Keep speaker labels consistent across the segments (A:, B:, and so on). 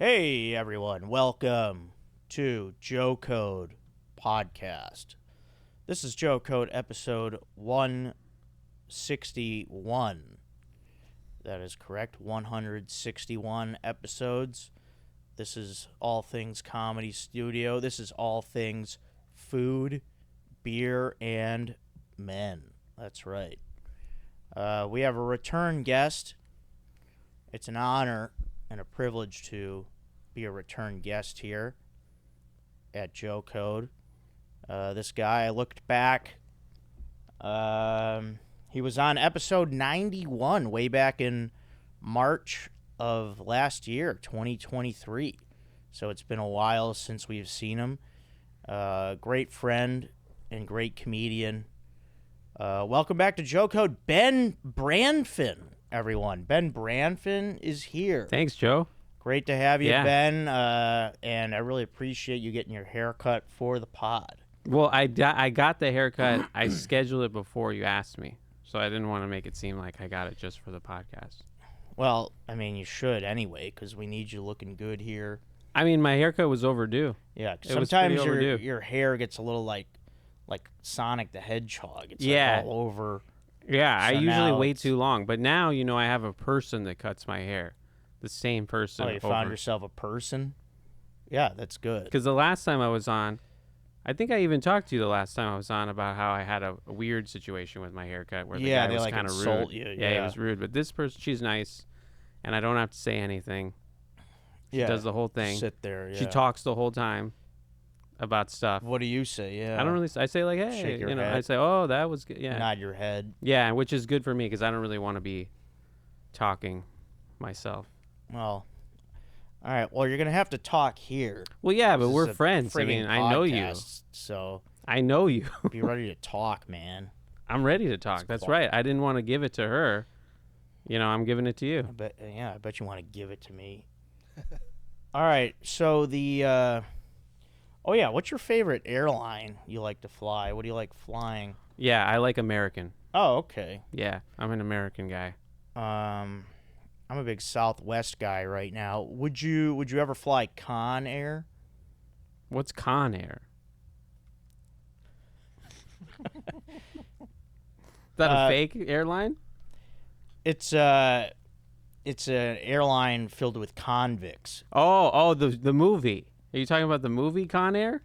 A: Hey everyone, welcome to Joe Code Podcast. This is Joe Code episode 161. That is correct, 161 episodes. This is All Things Comedy Studio. This is all things food, beer, and men. That's right. We have a return guest. It's an honor and a privilege to be a return guest here at Joe Code. This guy, I looked back. He was on episode 91 way back in March of last year, 2023. So it's been a while since we've seen him. Great friend and great comedian. Welcome back to Joe Code, Ben Brandfon. Everyone, Ben Brandfon is here.
B: Thanks, Joe.
A: Great to have you, Ben, and I really appreciate you getting your haircut for the pod.
B: Well, I got the haircut. I scheduled it before you asked me, so I didn't want to make it seem like I got it just for the podcast.
A: Well, I mean, you should anyway, because we need you looking good here.
B: I mean, my haircut was overdue.
A: Yeah, sometimes your hair gets a little like Sonic the Hedgehog. It's like all over.
B: Yeah,
A: So
B: I usually
A: now
B: wait too long, but now, I have a person that cuts my hair. The same person.
A: Oh, you found yourself a person? Yeah, that's good.
B: Because the last time I was on, I think I even talked to you the last time I was on about how I had a weird situation with my haircut where the guy was kind of rude.
A: Yeah,
B: he was rude. But this person, she's nice, and I don't have to say anything. She does the whole thing.
A: Sit there, yeah.
B: She talks the whole time about stuff.
A: What do you say? Yeah.
B: I don't really. I say like, hey,
A: Shake your head.
B: I say, oh, that was good. Yeah.
A: Nod your head.
B: Yeah, which is good for me because I don't really want to be talking myself.
A: Well, all right. Well, you're gonna have to talk here.
B: Well, yeah, but
A: This
B: we're
A: is a
B: friends. I mean, I know you.
A: podcast, So
B: I know you.
A: be ready to talk, man.
B: I'm ready to talk. That's right. I didn't want to give it to her. I'm giving it to you.
A: I bet you want to give it to me. All right. So what's your favorite airline you like to fly? What do you like flying?
B: Yeah, I like American.
A: Oh, okay.
B: Yeah, I'm an American guy.
A: I'm a big Southwest guy right now. Would you ever fly Con Air?
B: What's Con Air? Is that a fake airline?
A: It's an airline filled with convicts.
B: Oh, the movie. Are you talking about the movie Con Air?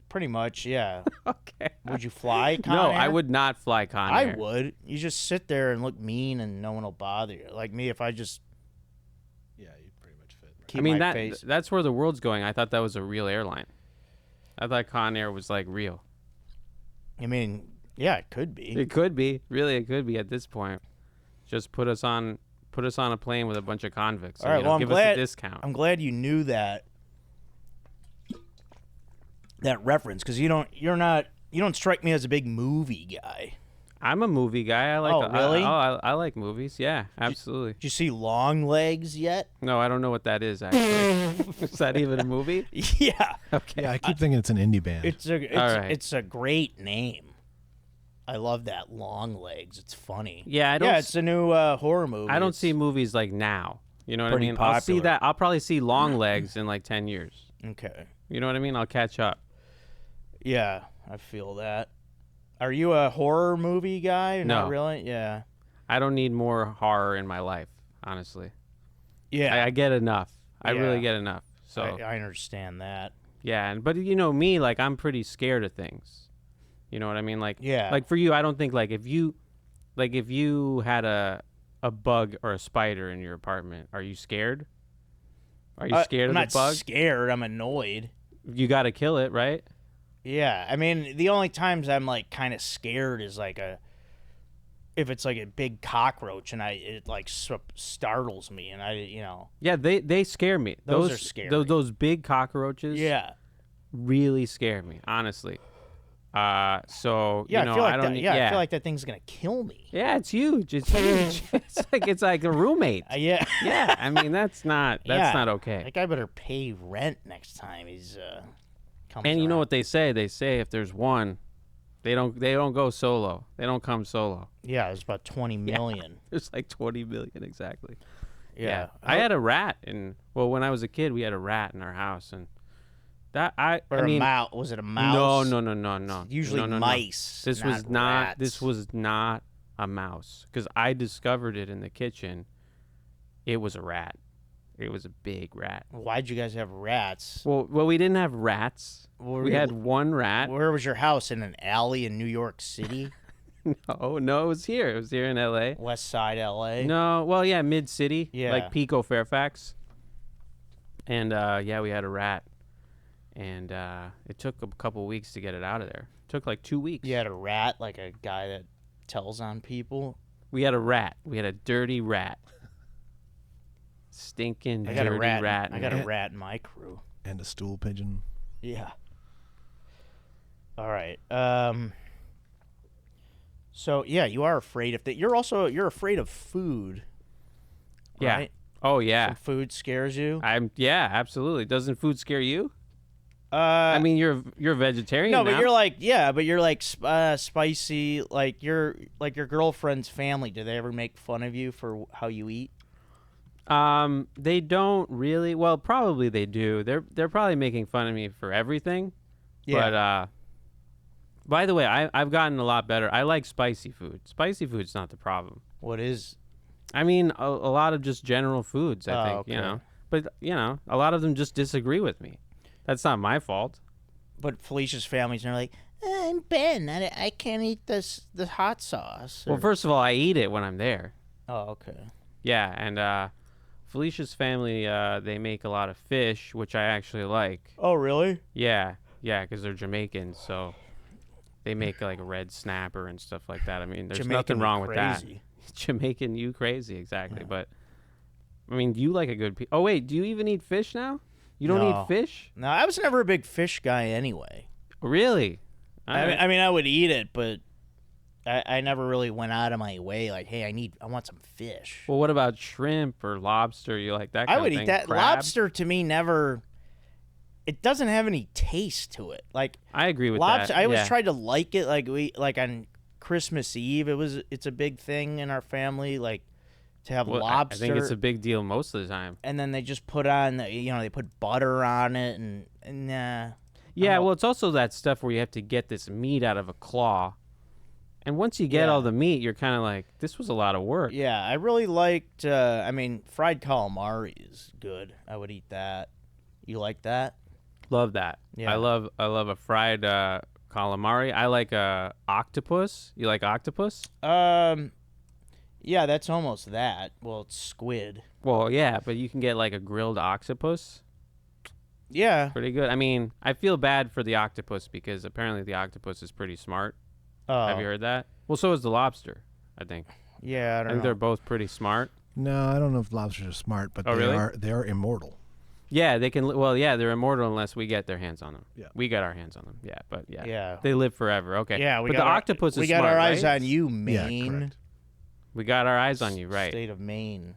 A: Pretty much, yeah.
B: Okay.
A: Would you fly Con Air?
B: No, I would not fly Con Air.
A: I would. You just sit there and look mean and no one will bother you. Like me, if I just...
C: Yeah, you'd pretty much fit. Right?
A: Keep my face.
B: That's where the world's going. I thought that was a real airline. I thought Con Air was like real.
A: I mean, yeah, it could be.
B: It could be. Really, it could be at this point. Just put us on a plane with a bunch of convicts.
A: All right, well,
B: give us a discount.
A: I'm glad you knew that reference, because you don't strike me as a big movie guy.
B: I'm a movie guy. I like.
A: Oh, really?
B: I like movies. Yeah, absolutely.
A: Did you see Long Legs yet?
B: No, I don't know what that is. Actually, is that even a movie?
A: Yeah.
B: Okay.
C: Yeah, I keep thinking it's an indie band.
A: It's a great name. I love that, Long Legs. It's funny.
B: Yeah,
A: it's a new horror movie.
B: I don't see movies like now. You know what I
A: pretty
B: mean?
A: popular.
B: I'll see that. I'll probably see Long Legs in like 10 years.
A: Okay.
B: You know what I mean? I'll catch up.
A: Yeah, I feel that. Are you a horror movie guy?
B: No.
A: Not really? Yeah.
B: I don't need more horror in my life, honestly.
A: Yeah.
B: I get enough. I
A: Yeah.
B: really get enough. So
A: I understand that.
B: yeah, but me, like I'm pretty scared of things. You know what I mean? Like
A: Yeah.
B: Like for you, I don't think like if you had a bug or a spider in your apartment, are you scared? Are you scared of the bug?
A: I'm not scared. I'm annoyed.
B: You got to kill it, right?
A: Yeah. I mean, the only times I'm like kind of scared is like if it's like a big cockroach and it like startles me and
B: Yeah, they scare me.
A: Those are scary.
B: Those big cockroaches.
A: Yeah.
B: Really scare me, honestly. So
A: Yeah, I feel like
B: I don't.
A: I feel like that thing's gonna kill me.
B: Yeah, it's huge. It's huge. it's like a roommate.
A: Yeah.
B: Yeah, I mean that's not okay.
A: That guy better pay rent next time he's comes
B: And you know
A: around.
B: what they say? They say if there's one, they don't go solo. They don't come solo.
A: Yeah, it's about 20 million.
B: There's like 20 million exactly.
A: Yeah.
B: I had a rat, and when I was a kid, we had a rat in our house, and I
A: Or
B: mean,
A: a mouse. Was it a mouse?
B: No.
A: Usually
B: No.
A: mice.
B: This
A: not
B: was not.
A: rats.
B: This was not a mouse, because I discovered it in the kitchen. It was a rat. It was a big rat.
A: Why'd you guys have rats?
B: Well, we didn't have rats. We had one rat.
A: Where was your house? In an alley in New York City?
B: No, it was here. It was here in L.A.
A: West Side LA?
B: No, well, yeah, mid-city,
A: Yeah.
B: like Pico, Fairfax. And, we had a rat. And it took a couple weeks to get it out of there. It took like 2 weeks.
A: You had a rat, like a guy that tells on people?
B: We had a rat. We had a dirty rat. Stinking
A: I got
B: dirty
A: a rat.
B: rat.
A: I got a rat in my crew.
C: And a stool pigeon.
A: Yeah. All right. So yeah, you are afraid of that. You're afraid of food.
B: Yeah.
A: Right?
B: Oh, yeah.
A: Some food scares you.
B: Absolutely. Doesn't food scare you?
A: I
B: I mean, you're a vegetarian
A: no,
B: now.
A: but you're like spicy. Like your girlfriend's family. Do they ever make fun of you for how you eat?
B: They don't really. Well, probably they do. They're probably making fun of me for everything.
A: Yeah.
B: But by the way, I've gotten a lot better. I like spicy food. Spicy food's not the problem.
A: What is?
B: I mean, a lot of just general foods, I think,
A: okay.
B: But, a lot of them just disagree with me. That's not my fault.
A: But Felicia's family's are like, I'm Ben. I can't eat the hot sauce.
B: Well, first of all, I eat it when I'm there.
A: Oh, okay.
B: Yeah, and Felicia's family, they make a lot of fish, which I actually like.
A: Oh, really?
B: Yeah, because they're Jamaican, so they make like a red snapper and stuff like that. I mean, there's nothing wrong with that. Jamaican, you crazy, exactly. Yeah. But, I mean, you like a good Oh, wait, do you even eat fish now? You don't eat fish?
A: No, I was never a big fish guy anyway.
B: Really?
A: I mean, I would eat it, but I never really went out of my way like, hey, I want some fish.
B: Well, what about shrimp or lobster? You like that kind of thing?
A: I would eat that.
B: Crab?
A: Lobster to me never... It doesn't have any taste to it. Like
B: I agree with
A: lobster,
B: that.
A: I always tried to like it. Like on Christmas Eve, it's a big thing in our family. Like to have lobster.
B: I think it's a big deal most of the time.
A: And then they just put on, they put butter on it and
B: yeah, well, it's also that stuff where you have to get this meat out of a claw, and once you get all the meat, you're kind of like, this was a lot of work.
A: Yeah, I really liked. Fried calamari is good. I would eat that. You like that?
B: Love that. Yeah. I love a fried calamari. I like octopus. You like octopus?
A: Yeah, that's almost that. Well, it's squid.
B: Well, yeah, but you can get like a grilled octopus.
A: Yeah.
B: Pretty good. I mean, I feel bad for the octopus because apparently the octopus is pretty smart.
A: Oh.
B: Have you heard that? Well, so is the lobster, I think.
A: Yeah, I don't know.
B: They're both pretty smart.
C: No, I don't know if lobsters are smart, but they are immortal.
B: Yeah, they can. Well, yeah, they're immortal unless we get their hands on them.
C: Yeah,
B: we got our hands on them. Yeah, but
A: yeah,
B: they live forever. Okay.
A: Yeah,
B: but the octopus is
A: we got
B: smart,
A: our eyes
B: right?
A: on you, Maine.
C: Yeah, correct.
B: We got our eyes on you, right?
A: State of Maine.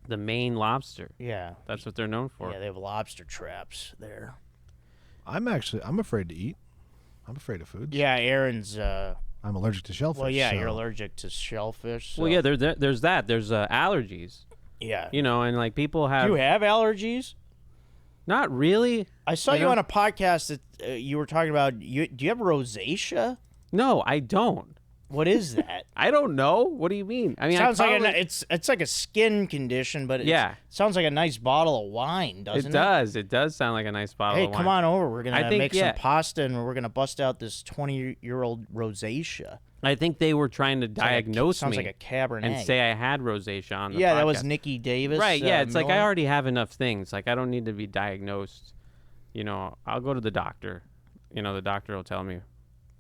B: The Maine lobster.
A: Yeah,
B: that's what they're known for.
A: Yeah, they have lobster traps there.
C: I'm afraid to eat. I'm afraid of food.
A: Yeah, Aaron's.
C: I'm allergic to shellfish.
A: Well, yeah,
C: so.
A: you're allergic to shellfish. So.
B: Well, yeah, there's that. There's allergies.
A: Yeah.
B: And like people have.
A: Do you have allergies?
B: Not really.
A: I saw you on a podcast that you were talking about. Do you have rosacea?
B: No, I don't.
A: What is that?
B: I don't know. What do you mean? I mean,
A: sounds like it's like a skin condition, but it sounds like a nice bottle of wine, doesn't it?
B: It does. It does sound like a nice bottle of wine.
A: Hey, come on over. We're gonna make some pasta, and we're gonna bust out this 20-year-old rosacea.
B: I think they were trying to diagnose
A: sounds
B: me
A: like a Cabernet.
B: and say I had rosacea on the podcast.
A: Yeah, that was Nikki Davis.
B: Right, yeah. It's
A: Miller.
B: like I already have enough things. Like I don't need to be diagnosed. I'll go to the doctor. The doctor will tell me.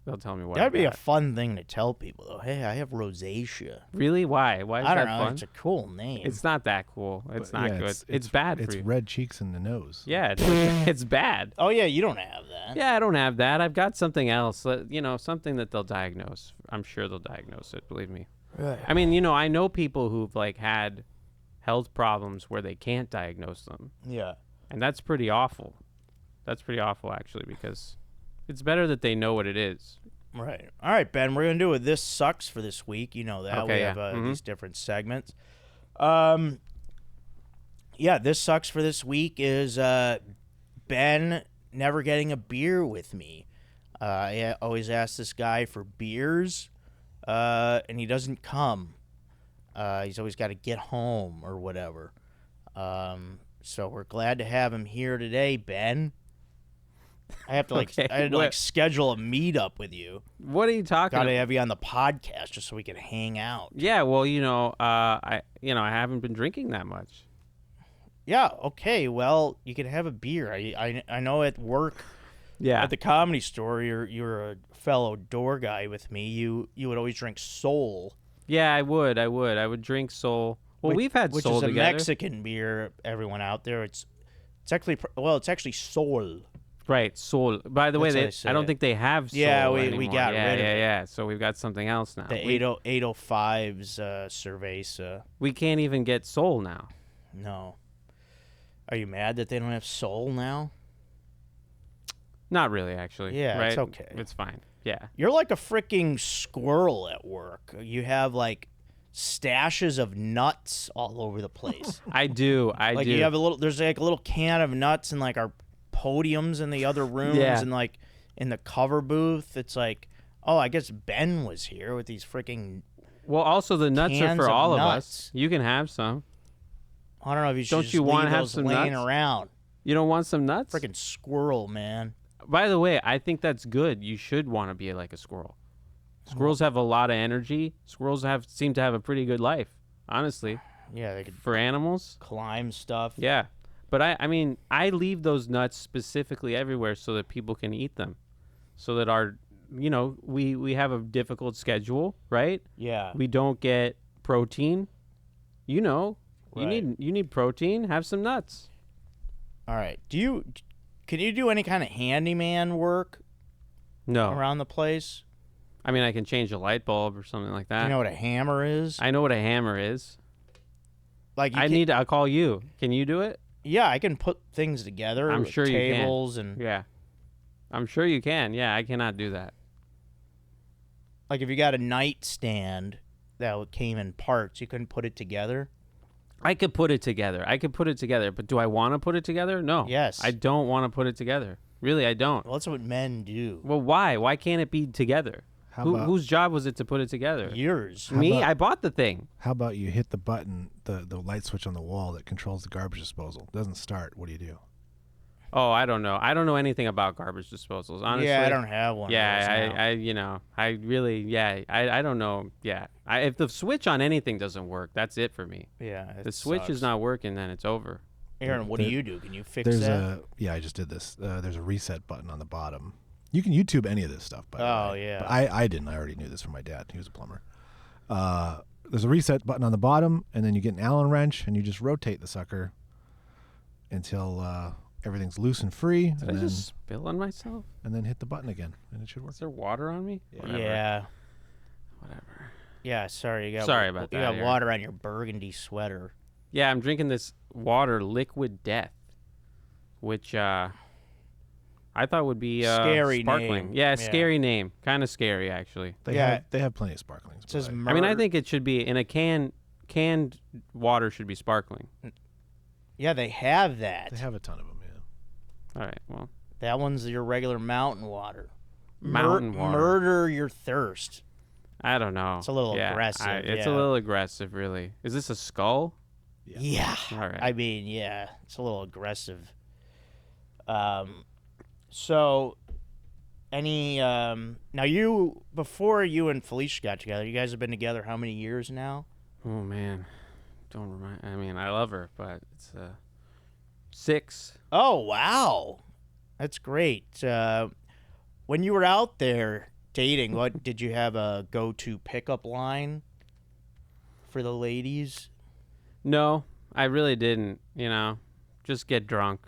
B: They'll tell me what.
A: That'd be a fun thing to tell people, though. Hey, I have rosacea.
B: Really? Why? Why is
A: I don't
B: that
A: know.
B: fun?
A: It's a cool name.
B: It's not that cool. It's not good. It's bad for you.
C: It's red cheeks in the nose.
B: Yeah, it's bad.
A: Oh, yeah, you don't have that.
B: Yeah, I don't have that. I've got something else. Something that they'll diagnose. I'm sure they'll diagnose it. Believe me.
A: Right.
B: I mean, I know people who've like had health problems where they can't diagnose them.
A: Yeah.
B: And that's pretty awful. That's pretty awful, actually, because it's better that they know what it is.
A: Right. All right, Ben, we're going to do a This Sucks for this week. You know that.
B: Okay,
A: we have
B: yeah.
A: these different segments. yeah, this sucks for this week is Ben never getting a beer with me. I always ask this guy for beers, and he doesn't come. He's always got to get home or whatever. So we're glad to have him here today, Ben. I have to schedule a meetup with you.
B: What are you talking about?
A: Gotta have you on the podcast just so we can hang out.
B: Yeah, well, I haven't been drinking that much.
A: Yeah, okay. Well, you can have a beer. I know at work, at the Comedy Store, you're a fellow door guy with me. You would always drink Sol.
B: Yeah, I would drink Sol. Well, we've had
A: which
B: Sol
A: is a
B: together.
A: Mexican beer. Everyone out there, it's actually Sol.
B: Right, Sol. By the way, I don't think they have Sol anymore.
A: we got rid of it.
B: Yeah. So we've got something else now.
A: The 805's Cerveza.
B: We can't even get Sol now.
A: No. Are you mad that they don't have Sol now?
B: Not really, actually.
A: Yeah,
B: right?
A: it's okay.
B: It's fine. Yeah.
A: You're like a freaking squirrel at work. You have like stashes of nuts all over the place.
B: I do.
A: You have there's like a little can of nuts in like our podiums in the other rooms and like in the cover booth. It's like, oh, I guess Ben was here with these freaking.
B: Well, also the nuts are for all of
A: nuts.
B: us. You can have some.
A: I don't know if you should
B: Don't
A: just
B: you want
A: leave
B: to have
A: those
B: some
A: laying
B: nuts?
A: around.
B: You don't want some nuts?
A: Freaking squirrel, man.
B: By the way, I think that's good. You should want to be like a squirrel. Squirrels have a lot of energy. Squirrels seem to have a pretty good life, honestly.
A: Yeah, they could
B: for animals.
A: Climb stuff.
B: Yeah. But I mean, I leave those nuts specifically everywhere so that people can eat them. So that we have a difficult schedule, right?
A: Yeah.
B: We don't get protein.
A: Right.
B: You need protein, have some nuts.
A: All right. Can you do any kind of handyman work
B: No.
A: around the place?
B: I mean, I can change a light bulb or something like that.
A: Do you know what a hammer is?
B: I know what a hammer is.
A: Like
B: I'll call you. Can you do it?
A: Yeah, I can put things together.
B: I'm sure you can.
A: Tables and
B: Yeah. I'm sure you can. Yeah, I cannot do that.
A: like if you got a nightstand that came in parts, you couldn't put it together.
B: I could put it together. But do I want to put it together? No.
A: Yes.
B: I don't want to put it together. Really, I don't.
A: Well, that's what men do.
B: Well, why? Why can't it be together? Whose job was it to put it together?
A: Yours.
B: Me? I bought the thing.
C: How about you hit the button, the light switch on the wall that controls the garbage disposal? It doesn't start. What do you do?
B: Oh, I don't know. I don't know anything about garbage disposals, honestly.
A: Yeah, I don't have one.
B: Yeah, I don't know. Yeah, if the switch on anything doesn't work, that's it for me.
A: Yeah,
B: the switch is not working, then it's over.
A: Aaron, what do you do? Can you fix that?
C: I just did this. There's a reset button on the bottom. You can YouTube any of this stuff, by the way.
A: Yeah.
C: But I didn't. I already knew this from my dad. He was a plumber. There's a reset button on the bottom, and then you get an Allen wrench, and you just rotate the sucker until everything's loose and free.
B: Did I just spill on myself?
C: And then hit the button again, and it should work.
B: Is there water on me?
A: Yeah.
B: Whatever.
A: Yeah, sorry.
B: Sorry about that.
A: You got water on your burgundy sweater.
B: Yeah, I'm drinking this water, Liquid Death, which I thought would be
A: scary
B: sparkling.
A: Name.
B: Yeah, scary name. Kind of scary, actually.
C: They have plenty of sparklings.
A: It says
B: I mean, I think it should be in a canned water should be sparkling.
A: Yeah, they have that.
C: They have a ton of them, yeah.
B: All right, well.
A: That one's your regular mountain water.
B: Mountain water.
A: Murder your thirst.
B: I don't know.
A: It's a little aggressive.
B: It's a little aggressive, really. Is this a skull?
A: Yeah.
B: All right.
A: I mean, yeah, it's a little aggressive. So, now before you and Felicia got together, you guys have been together how many years now?
B: Oh, man. Don't remind. I mean, I love her, but it's 6.
A: Oh, wow. That's great. When you were out there dating, what did you have a go-to pickup line for the ladies?
B: No, I really didn't. Just get drunk.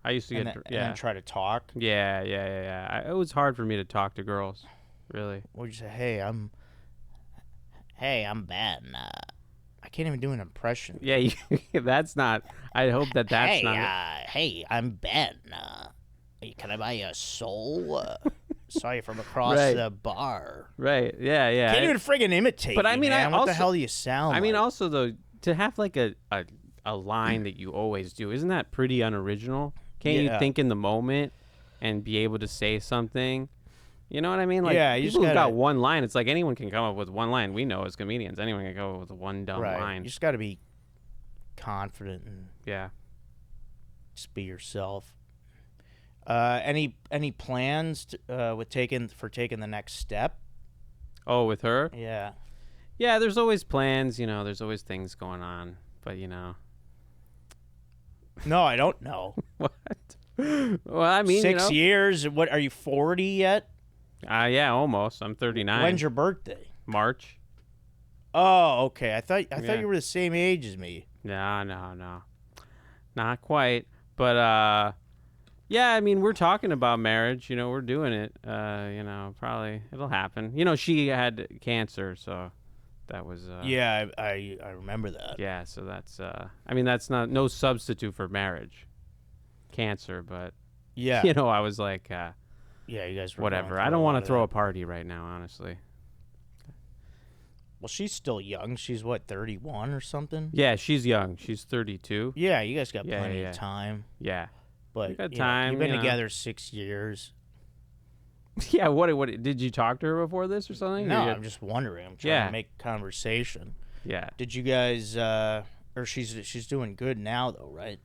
B: I used to
A: and then try to talk.
B: Yeah. It was hard for me to talk to girls, really.
A: What would you say? Hey, I'm Ben. I can't even do an impression.
B: Yeah, that's not. I hope that's not.
A: Hey, I'm Ben. Can I buy you a soul? Saw you from across the bar.
B: Right. Yeah.
A: Can't even friggin' imitate.
B: But I mean,
A: man. What the hell do you sound?
B: I mean,
A: like?
B: also though, to have like a a line that you always do. Isn't that pretty unoriginal? Can't you think in the moment and be able to say something? You know what I mean? Like,
A: you
B: people who've
A: gotta,
B: got one line. It's like anyone can come up with one line. We know as comedians, anyone can come up with one dumb line.
A: You just got to be confident and just be yourself. Any plans with taking the next step?
B: Oh, with her?
A: Yeah.
B: Yeah, there's always plans. You know, there's always things going on. But, you know.
A: No, I don't know.
B: What? Well, I mean,
A: 6 years. What, are you 40 yet?
B: Yeah, almost. I'm 39.
A: When's your birthday?
B: March.
A: Oh, okay. I thought you were the same age as me.
B: No. Not quite. But, yeah, I mean, we're talking about marriage. You know, we're doing it. You know, probably it'll happen. You know, she had cancer, so that was...
A: yeah, I remember that.
B: Yeah, so that's... I mean, that's no substitute for marriage. Cancer, but...
A: Yeah.
B: You know, I was like...
A: yeah, you guys were
B: whatever. I don't want to throw a party right now, honestly.
A: Well, she's still young. She's, what, 31 or something?
B: Yeah, she's young. She's 32.
A: Yeah, you guys got plenty of time.
B: Yeah.
A: But
B: we got time.
A: You've been together 6 years.
B: Yeah, what did you talk to her before this or something?
A: No, I'm just wondering. I'm trying to make conversation.
B: Yeah.
A: Did you guys or she's doing good now though, right?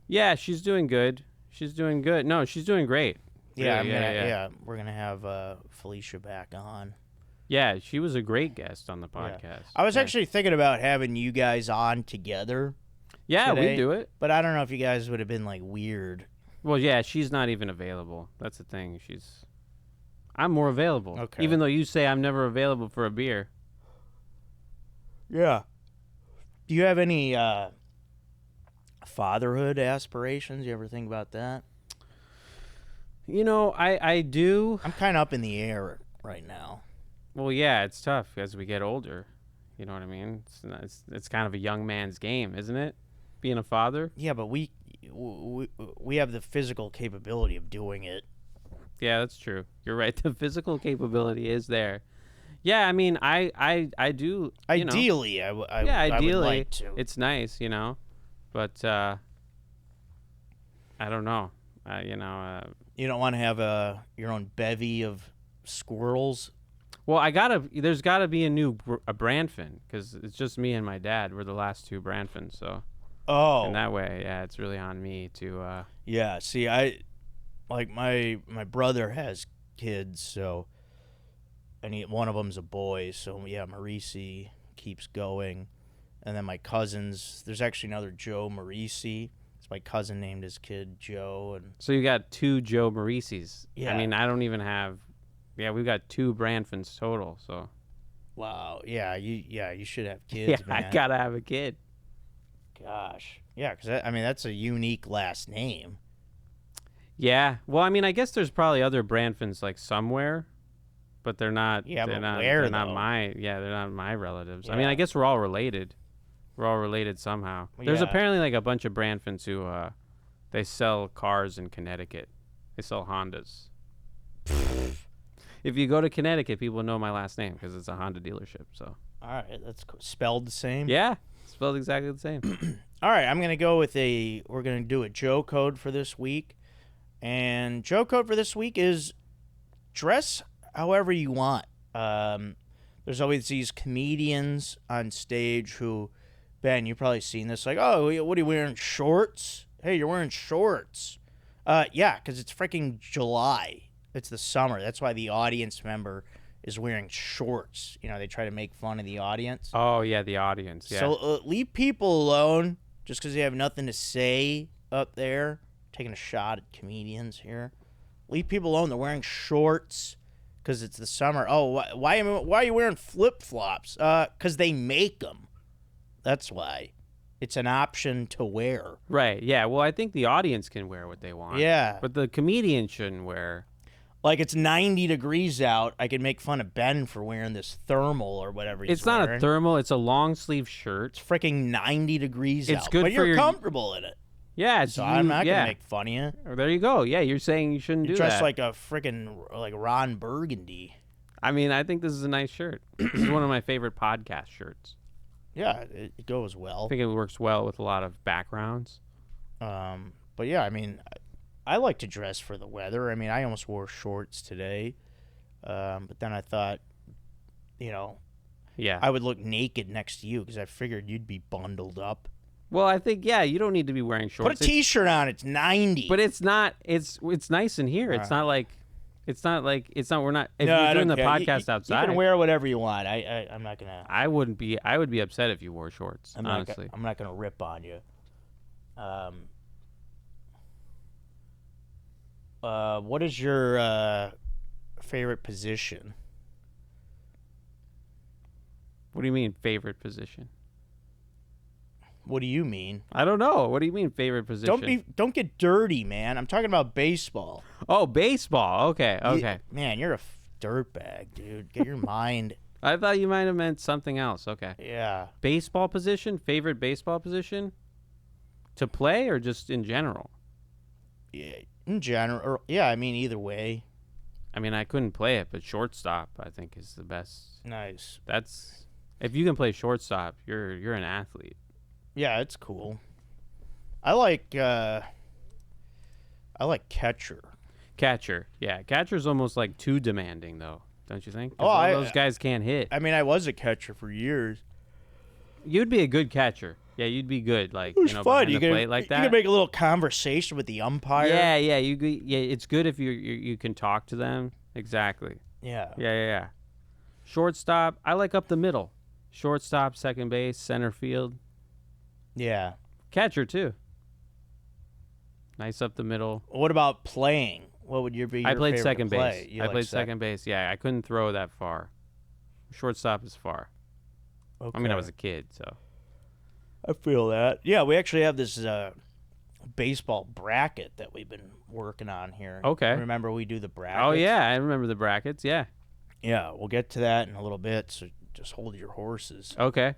B: Yeah, she's doing good. She's doing good. No, she's doing great.
A: Yeah, we're going to have Felicia back on.
B: Yeah, she was a great guest on the podcast.
A: Yeah. I was actually thinking about having you guys on together.
B: Yeah,
A: today,
B: we do it.
A: But I don't know if you guys would have been like weird.
B: Well, yeah, she's not even available. That's the thing. I'm more available.
A: Okay.
B: Even though you say I'm never available for a beer.
A: Yeah. Do you have any fatherhood aspirations? You ever think about that?
B: You know, I do.
A: I'm kind of up in the air right now.
B: Well, yeah, it's tough as we get older. You know what I mean? It's kind of a young man's game, isn't it? Being a father.
A: Yeah, but we have the physical capability of doing it.
B: Yeah, that's true. You're right. The physical capability is there. Yeah, I mean, I do.
A: Ideally, I would like to.
B: It's nice, you know, but I don't know. You
A: don't want to have your own bevy of squirrels.
B: Well, there's gotta be a Brandfon, because it's just me and my dad. We're the last two Brandfons, so.
A: Oh.
B: In that way, yeah, it's really on me to.
A: Yeah. See, my brother has kids, so, and one of them's a boy, so yeah, Marrese keeps going, and then my cousins. There's actually another Joe Marrese. It's my cousin named his kid Joe, and.
B: So you got two Joe Marreses.
A: Yeah.
B: I mean, I don't even have. Yeah, we've got two Brandfons total. So.
A: Wow. Yeah. You should have kids.
B: Yeah,
A: man.
B: I gotta have a kid.
A: Gosh. Yeah, because that's a unique last name.
B: Yeah. Well, I mean, I guess there's probably other Brandfons like somewhere, but they're not.
A: Yeah,
B: they're
A: but
B: not,
A: where
B: they're
A: though?
B: not my. Yeah, they're not my relatives.
A: Yeah.
B: I mean, I guess we're all related. We're all related somehow. There's
A: Yeah.
B: apparently like a bunch of Brandfons who they sell cars in Connecticut. They sell Hondas. If you go to Connecticut, people know my last name because it's a Honda dealership. So.
A: All right, that's spelled the same.
B: Yeah, spelled exactly the same.
A: All right, I'm gonna go with we're gonna do a Joe code for this week, and Joe code for this week is dress however you want. There's always these comedians on stage who, Ben, you've probably seen this, like, oh, what are you wearing, shorts? Hey, you're wearing shorts. Yeah, because it's freaking July. It's the summer. That's why the audience member is wearing shorts. You know, they try to make fun of the audience.
B: Oh, yeah, the audience. Yeah.
A: So leave people alone just because they have nothing to say up there. Taking a shot at comedians here. Leave people alone. They're wearing shorts because it's the summer. Oh, why are you wearing flip-flops? Because they make them. That's why. It's an option to wear.
B: Right, yeah. Well, I think the audience can wear what they want.
A: Yeah.
B: But the comedian shouldn't wear.
A: Like, it's 90 degrees out. I could make fun of Ben for wearing this thermal or whatever he's wearing.
B: It's not a thermal. It's a long-sleeve shirt.
A: It's freaking 90 degrees out.
B: It's good
A: but
B: for
A: you're comfortable in it.
B: Yeah.
A: So I'm not going to make fun of you.
B: There you go. Yeah, you're saying you shouldn't do that.
A: You're dressed like a freaking, like Ron Burgundy.
B: I mean, I think this is a nice shirt. This is one of my favorite podcast shirts.
A: Yeah, it goes well.
B: I think it works well with a lot of backgrounds.
A: But yeah, I mean, I like to dress for the weather. I mean, I almost wore shorts today, but then I thought,
B: Yeah.
A: I would look naked next to you because I figured you'd be bundled up.
B: Well, I think you don't need to be wearing shorts.
A: Put a T-shirt on. It's 90.
B: But it's not. It's nice in here. It's not like. It's not like it's not. We're not. If
A: No,
B: you're
A: I
B: doing
A: don't
B: the
A: care.
B: podcast outside,
A: You can wear whatever you want. I'm not gonna.
B: I wouldn't be. I would be upset if you wore shorts. Honestly,
A: I'm not gonna rip on you. What is your favorite position?
B: What do you mean favorite position?
A: What do you mean?
B: I don't know. What do you mean favorite position?
A: Don't get dirty, man. I'm talking about baseball.
B: Oh, baseball. Okay.
A: Man, you're a dirtbag, dude. Get your mind.
B: I thought you might have meant something else. Okay.
A: Yeah.
B: Baseball position? Favorite baseball position? To play or just in general?
A: Yeah, in general. I mean, either way.
B: I mean, I couldn't play it, but shortstop I think is the best.
A: Nice.
B: That's if you can play shortstop, you're an athlete.
A: Yeah, it's cool. I like catcher.
B: Catcher. Yeah, catcher's almost like too demanding though, don't you think? Those guys can't hit.
A: I mean, I was a catcher for years.
B: You'd be a good catcher. Yeah, you'd be good. Like
A: it was fun.
B: You could like that.
A: You could make a little conversation with the umpire.
B: Yeah. It's good if you can talk to them. Exactly.
A: Yeah.
B: Yeah. Shortstop. I like up the middle. Shortstop, second base, center field.
A: Yeah.
B: Catcher too. Nice up the middle.
A: What about playing? What would your
B: I played
A: favorite
B: second
A: play?
B: base. I played second base. Yeah, I couldn't throw that far. Shortstop is far.
A: Okay.
B: I mean, I was a kid, so.
A: I feel that. Yeah, we actually have this baseball bracket that we've been working on here.
B: Okay.
A: Remember we do the brackets?
B: Oh, yeah. I remember the brackets. Yeah.
A: Yeah, we'll get to that in a little bit, so just hold your horses.
B: Okay.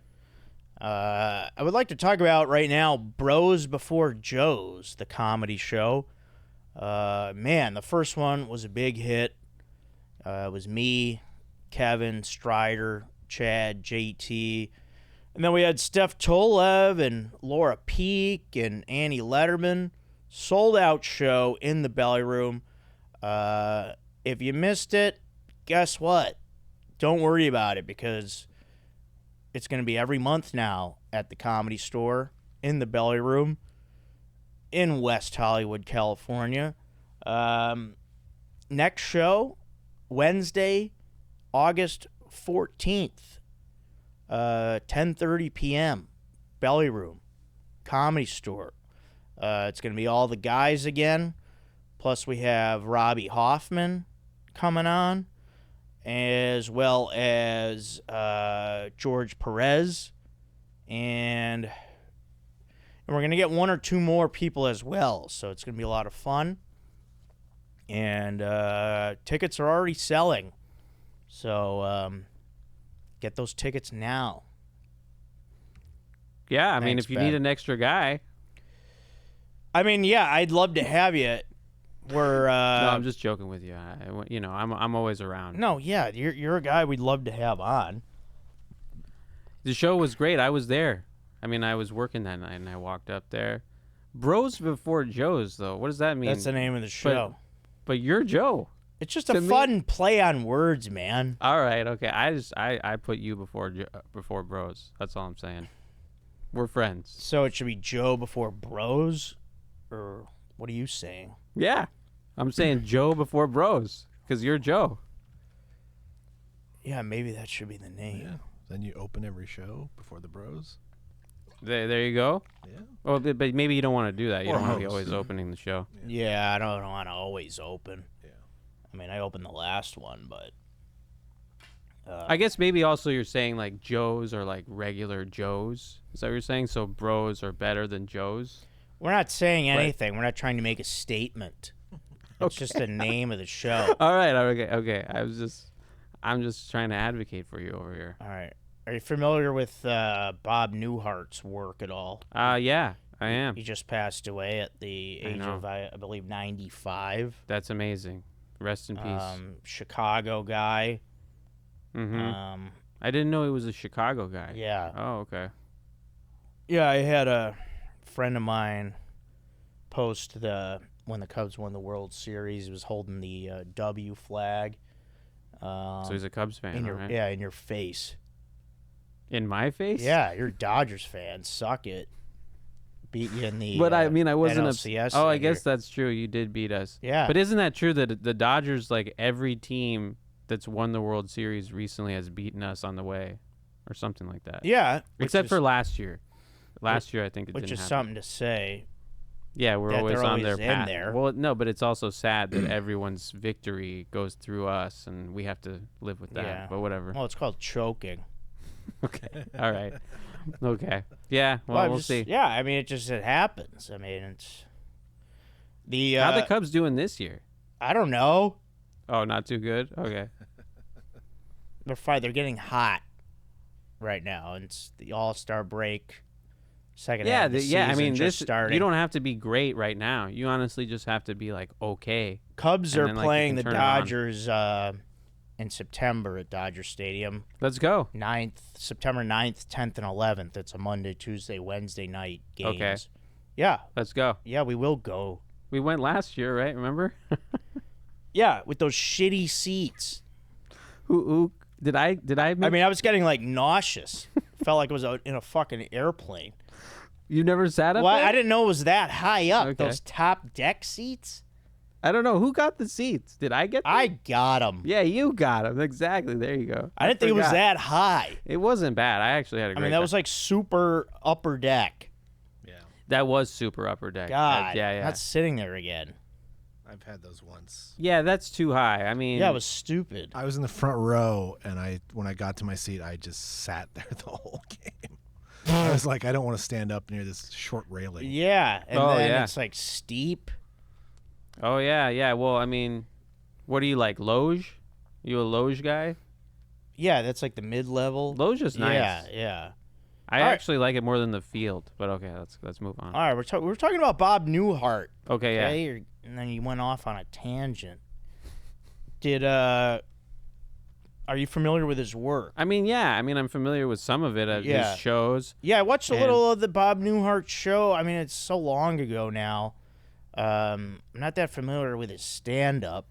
A: I would like to talk about right now Bros Before Joes, the comedy show. Man, the first one was a big hit. It was me, Kevin, Strider, Chad, JT. And then we had Steph Tolev and Laura Peak and Annie Letterman. Sold out show in the Belly Room. If you missed it, guess what? Don't worry about it because it's going to be every month now at the Comedy Store in the Belly Room in West Hollywood, California. Next show, Wednesday, August 14th, 10:30 p.m., Belly Room, Comedy Store. It's going to be all the guys again. Plus we have Robbie Hoffman coming on, as well as George Perez, and we're going to get one or two more people as well, so it's going to be a lot of fun. And tickets are already selling, so get those tickets now.
B: Yeah, I mean, if you need an extra guy.
A: I mean, yeah, I'd love to have you. We're
B: no, I'm just joking with you. I'm always around.
A: No, yeah, you're a guy we'd love to have on.
B: The show was great. I was there. I mean, I was working that night, and I walked up there. Bros Before Joes, though. What does that mean?
A: That's the name of the show.
B: But you're Joe.
A: It's just a fun play on words, man.
B: All right, okay. I put you before Bros. That's all I'm saying. We're friends.
A: So it should be Joe before Bros, or what are you saying?
B: Yeah, I'm saying Joe before Bros because you're Joe.
A: Yeah, maybe that should be the name.
C: Yeah. Then you open every show before the Bros.
B: There you go.
C: Yeah.
B: Oh, but maybe you don't want to do that. You
C: Or
B: don't want to be
C: host.
B: always opening the show.
A: Yeah, I don't want to always open.
C: Yeah.
A: I mean, I opened the last one, but
B: I guess maybe also you're saying like Joes are like regular Joes. Is that what you're saying? So Bros are better than Joes?
A: we're not saying anything. We're not trying to make a statement. It's just the name of the show.
B: All right. Okay. I'm just trying to advocate for you over here.
A: All right. Are you familiar with Bob Newhart's work at all?
B: Yeah, I am.
A: He just passed away at the age of, I believe, 95.
B: That's amazing. Rest in peace.
A: Chicago guy.
B: Mm-hmm. I didn't know he was a Chicago guy.
A: Yeah.
B: Oh, okay.
A: Yeah, I had a friend of mine post when the Cubs won the World Series. He was holding the W flag.
B: So he's a Cubs fan, right?
A: Yeah, in your face.
B: In my face?
A: Yeah, you're a Dodgers fan. Suck it. Beat you in the
B: But I mean, I wasn't
A: NLCS.
B: I guess that's true. You did beat us.
A: Yeah.
B: But isn't that true that the Dodgers, like every team that's won the World Series recently has beaten us on the way or something like that?
A: Yeah.
B: Except for last year. Last year, I think it didn't
A: happen. Which is
B: happen.
A: something to say.
B: Yeah, we're always
A: they're
B: on their
A: always
B: path.
A: in there.
B: Well, no, but it's also sad that everyone's victory goes through us, and we have to live with that.
A: Yeah.
B: But whatever.
A: Well, it's called choking.
B: Okay. All right. Okay. Yeah. Well, we'll see.
A: Yeah, I mean, it happens. I mean, it's the
B: How the Cubs doing this year?
A: I don't know.
B: Oh, not too good. Okay.
A: They're fine. They're getting hot right now. And it's the All-Star break. Second half of the season
B: I mean,
A: just starting.
B: You don't have to be great right now. You honestly just have to be like okay.
A: Cubs
B: and
A: are
B: then, like,
A: playing
B: you
A: the
B: can turn it on.
A: Dodgers in September at Dodger Stadium.
B: Let's go.
A: September 9th, 10th, and 11th. It's a Monday, Tuesday, Wednesday night games.
B: Okay.
A: Yeah.
B: Let's go.
A: Yeah, we will go.
B: We went last year, right? Remember?
A: Yeah, with those shitty seats.
B: Who did I
A: I mean, I was getting like nauseous. Felt like I was in a fucking airplane.
B: You never sat up
A: Well,
B: there?
A: I didn't know it was that high up.
B: Okay.
A: Those top deck seats.
B: I don't know. Who got the seats? Did I get them?
A: I got them.
B: Yeah, you got them. Exactly. There you go.
A: I didn't think it was
B: forgot.
A: that high.
B: It wasn't bad. I actually had a great
A: I mean, that
B: time.
A: was like super upper deck.
C: Yeah,
B: That was super upper deck.
A: God,
B: Yeah.
A: not sitting there again.
C: I've had those once.
B: Yeah, that's too high. I mean,
A: Yeah, it was stupid.
C: I was in the front row, and when I got to my seat, I just sat there the whole game. I was like, I don't want to stand up near this short railing.
A: Yeah, and
B: Oh,
A: then
B: yeah.
A: it's like steep.
B: Oh yeah. Well, I mean, what are you like, Loge? You a Loge guy?
A: Yeah, that's like the mid-level.
B: Loge is nice.
A: Yeah.
B: I
A: All right.
B: actually like it more than the field. But okay, let's move on.
A: All right, we're talking about Bob Newhart.
B: Okay, yeah.
A: Okay, and then you went off on a tangent. Are you familiar with his work?
B: I mean, yeah. I mean, I'm familiar with some of it at
A: Yeah.
B: his shows.
A: Yeah, I watched a
B: And-
A: little of the Bob Newhart show. I mean, it's so long ago now. I'm not that familiar with his stand-up.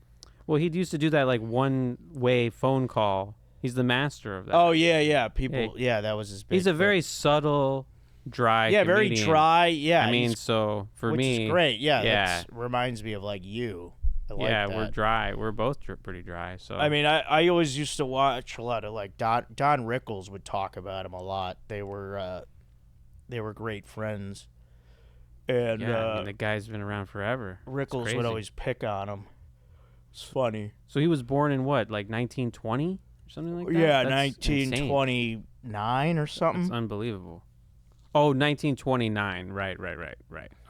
B: Well, he used to do that like one-way phone call. He's the master of that.
A: Oh yeah. People, yeah, that was his. Big
B: He's a
A: thing.
B: very subtle, dry.
A: yeah, very
B: comedian.
A: dry. Yeah,
B: I mean,
A: he's-
B: so for
A: which
B: me,
A: is great. Yeah,
B: yeah.
A: that reminds me of like you. I like
B: yeah,
A: that.
B: we're dry. We're both pretty dry. So
A: I mean, I always used to watch a lot of like Don Rickles would talk about him a lot. They were great friends, and
B: yeah, I mean, the guy's been around forever. It's
A: Rickles
B: crazy.
A: would always pick on him. It's funny.
B: So he was born in what, like 1920 or something like that?
A: Yeah,
B: That's insane.
A: 1929 or something.
B: That's unbelievable. Oh, 1929. Right.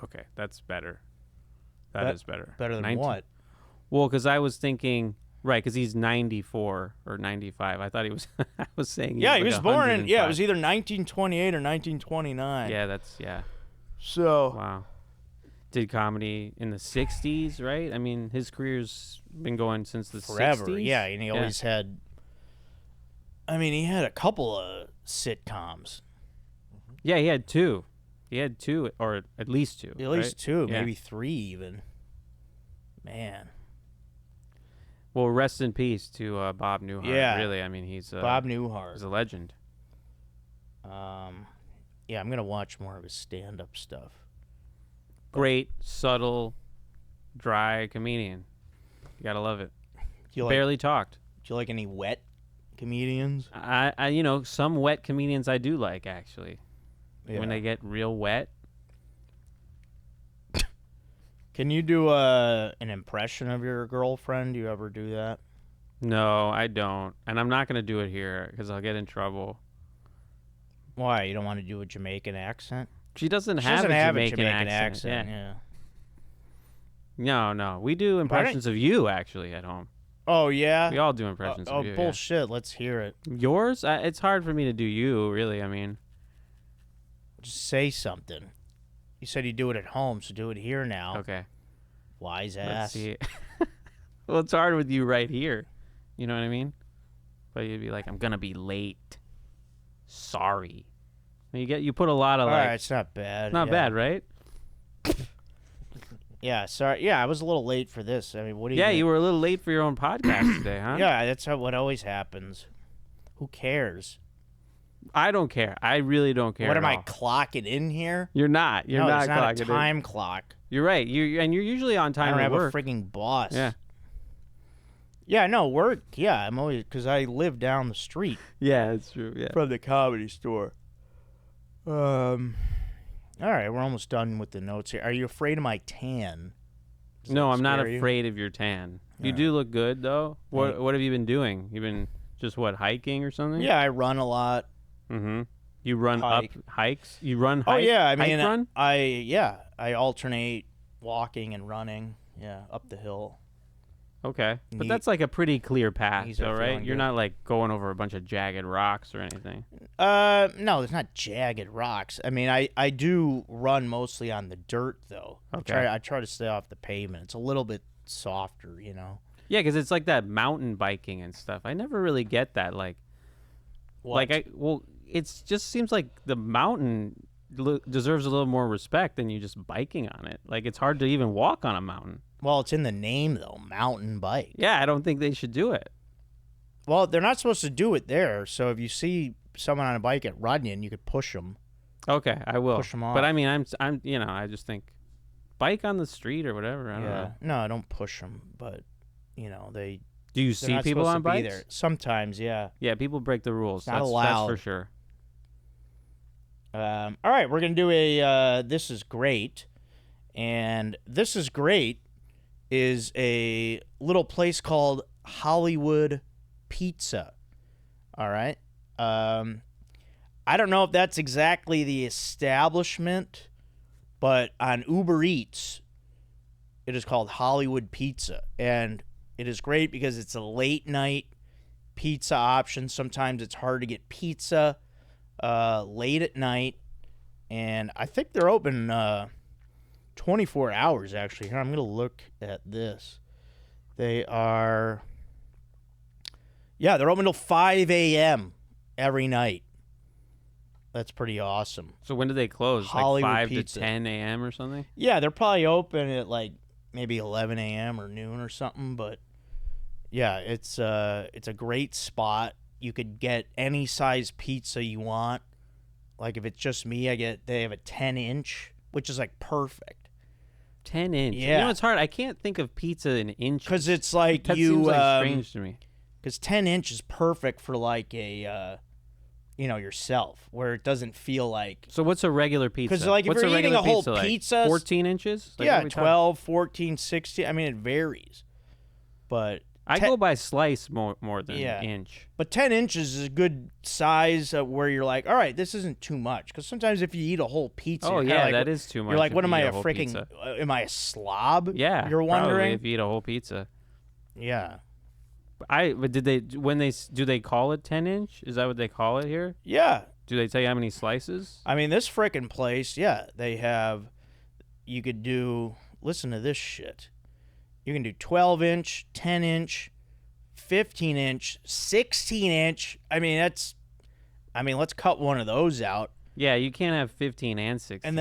B: Okay, that's better. That is better.
A: Better than
B: 19
A: what?
B: Well, because I was thinking, right, because he's 94 or 95. I thought he was. I was saying.
A: Yeah, he
B: like
A: was born in. Yeah, it
B: 105.
A: was either 1928 or 1929.
B: Yeah, yeah.
A: So.
B: Wow. Did comedy in the 60s, right? I mean, his career's been going since the
A: Forever.
B: 60s.
A: Yeah, and he always had. I mean, he had a couple of sitcoms.
B: Yeah, he had two. Or at least two.
A: At least
B: right?
A: two,
B: Yeah.
A: maybe three even. Man.
B: Well, rest in peace to Bob Newhart.
A: Yeah.
B: Really, I mean, he's
A: Bob
B: he's
A: Newhart.
B: a legend.
A: Yeah, I'm going to watch more of his stand-up stuff.
B: Great, subtle, dry comedian. You gotta love it.
A: Do you
B: Barely talked.
A: like any wet comedians?
B: I some wet comedians I do like, actually.
A: Yeah.
B: When they get real wet.
A: Can you do an impression of your girlfriend? Do you ever do that?
B: No, I don't. And I'm not going to do it here because I'll get in trouble.
A: Why? You don't want to do a Jamaican accent?
B: She doesn't
A: She
B: have
A: doesn't
B: a
A: have
B: Jamaican,
A: a Jamaican
B: accent.
A: accent.
B: Yeah. No. We do impressions of you, actually, at home.
A: Oh, yeah?
B: We all do impressions of you.
A: Bullshit. Let's hear it.
B: Yeah. Yours? It's hard for me to do you, really. I mean,
A: Just say something. You said you do it at home, so do it here now.
B: okay.
A: Wise
B: Let's
A: ass.
B: see. Well, it's hard with you right here. You know what I mean? but you'd be like, I'm gonna be late. Sorry. You put a lot of
A: All
B: like.
A: right, it's not bad.
B: Not bad, right?
A: Yeah, sorry. Yeah, I was a little late for this. I mean, what do you?
B: Yeah, you were a little late for your own podcast today, huh?
A: Yeah, that's what always happens. Who cares?
B: I don't care. I really don't care.
A: What
B: at
A: am I
B: all.
A: clocking in here?
B: You're not. You're
A: no,
B: not
A: it's not
B: clocking
A: a time
B: in.
A: clock.
B: You're right. You're usually on time
A: I don't
B: at
A: have
B: work.
A: a freaking boss.
B: Yeah.
A: Yeah, no, work. Yeah, I'm always because I live down the street
B: Yeah, it's true. Yeah.
A: from the comedy store. All right, we're almost done with the notes here. Are you afraid of my tan? Does
B: No,
A: that
B: I'm not
A: scare you?
B: afraid of your tan. You
A: All
B: do look good though. What
A: Thank-
B: What have you been doing? You've been just hiking or something?
A: Yeah, I run a lot.
B: Mm-hmm. You run
A: Hike.
B: up hikes. You run.
A: Oh
B: hike,
A: yeah, I
B: hike
A: mean,
B: run.
A: I alternate walking and running. Yeah, up the hill.
B: Okay, but
A: Neat.
B: that's like a pretty clear path,
A: Knees are
B: though, right?
A: feeling
B: You're
A: good.
B: not like going over a bunch of jagged rocks or anything.
A: No, there's not jagged rocks. I mean, I do run mostly on the dirt though.
B: Okay.
A: I try to stay off the pavement. It's a little bit softer, you know.
B: Yeah, because it's like that mountain biking and stuff. I never really get that. Like,
A: What?
B: it just seems like the mountain deserves a little more respect than you just biking on it. Like, it's hard to even walk on a mountain.
A: Well, it's in the name though, mountain bike.
B: Yeah, I don't think they should do it.
A: Well, they're not supposed to do it there. So if you see someone on a bike at Runyon, you could push them.
B: Okay, I will.
A: Push 'em
B: But
A: off.
B: I mean, I'm, I just think bike on the street or whatever. I don't know.
A: No, I don't push them, but they.
B: Do you
A: They're
B: see
A: not
B: people
A: supposed
B: on
A: to be
B: bikes?
A: there. Sometimes, yeah.
B: Yeah, people break the rules.
A: Not
B: That's
A: allowed.
B: for sure.
A: All right, we're gonna do a This Is Great, and This Is Great is a little place called Hollywood Pizza. All right. I don't know if that's exactly the establishment, but on Uber Eats, it is called Hollywood Pizza, and it is great because it's a late night pizza option. Sometimes it's hard to get pizza late at night, and I think they're open 24 hours actually. Here, I'm going to look at this. They're open till 5 a.m. every night. That's pretty awesome.
B: So when do they close?
A: Hollywood
B: like 5
A: Pizza.
B: to 10 a.m. or something?
A: Yeah, they're probably open at like maybe 11 a.m. or noon or something, but yeah, it's a great spot. You could get any size pizza you want. Like if it's just me, they have a 10-inch, which is like perfect.
B: 10-inch.
A: Yeah.
B: You know, it's hard. I can't think of pizza in inches.
A: Because it's like
B: that seems like strange to me.
A: Because 10-inch is perfect for like a, yourself, where it doesn't feel like.
B: So what's a regular pizza?
A: 'Cause, like, if
B: what's
A: you're
B: a
A: eating
B: regular
A: a whole
B: pizza,
A: pizza,
B: like 14 inches? Like,
A: yeah,
B: what are we talking-
A: 12, 14, 16. I mean, it varies. But
B: I go by slice more than
A: Yeah.
B: inch.
A: But 10 inches is a good size where you're like, all right, this isn't too much. Because sometimes if you eat a whole pizza,
B: Oh,
A: you're kinda
B: yeah,
A: like,
B: that is too much.
A: You're like,
B: if
A: what am
B: you
A: I,
B: eat
A: a
B: whole
A: freaking,
B: pizza.
A: am I a slob?
B: Yeah,
A: You're
B: probably
A: wondering?
B: if you eat a whole pizza.
A: Yeah.
B: But do they call it 10-inch? Is that what they call it here?
A: Yeah.
B: Do they tell you how many slices?
A: I mean, this frickin' place, yeah, they have, you could do, listen to this shit. You can do 12-inch, 10-inch, 15-inch, 16-inch. I mean, let's cut one of those out.
B: Yeah, you can't have 15 and 16.
A: And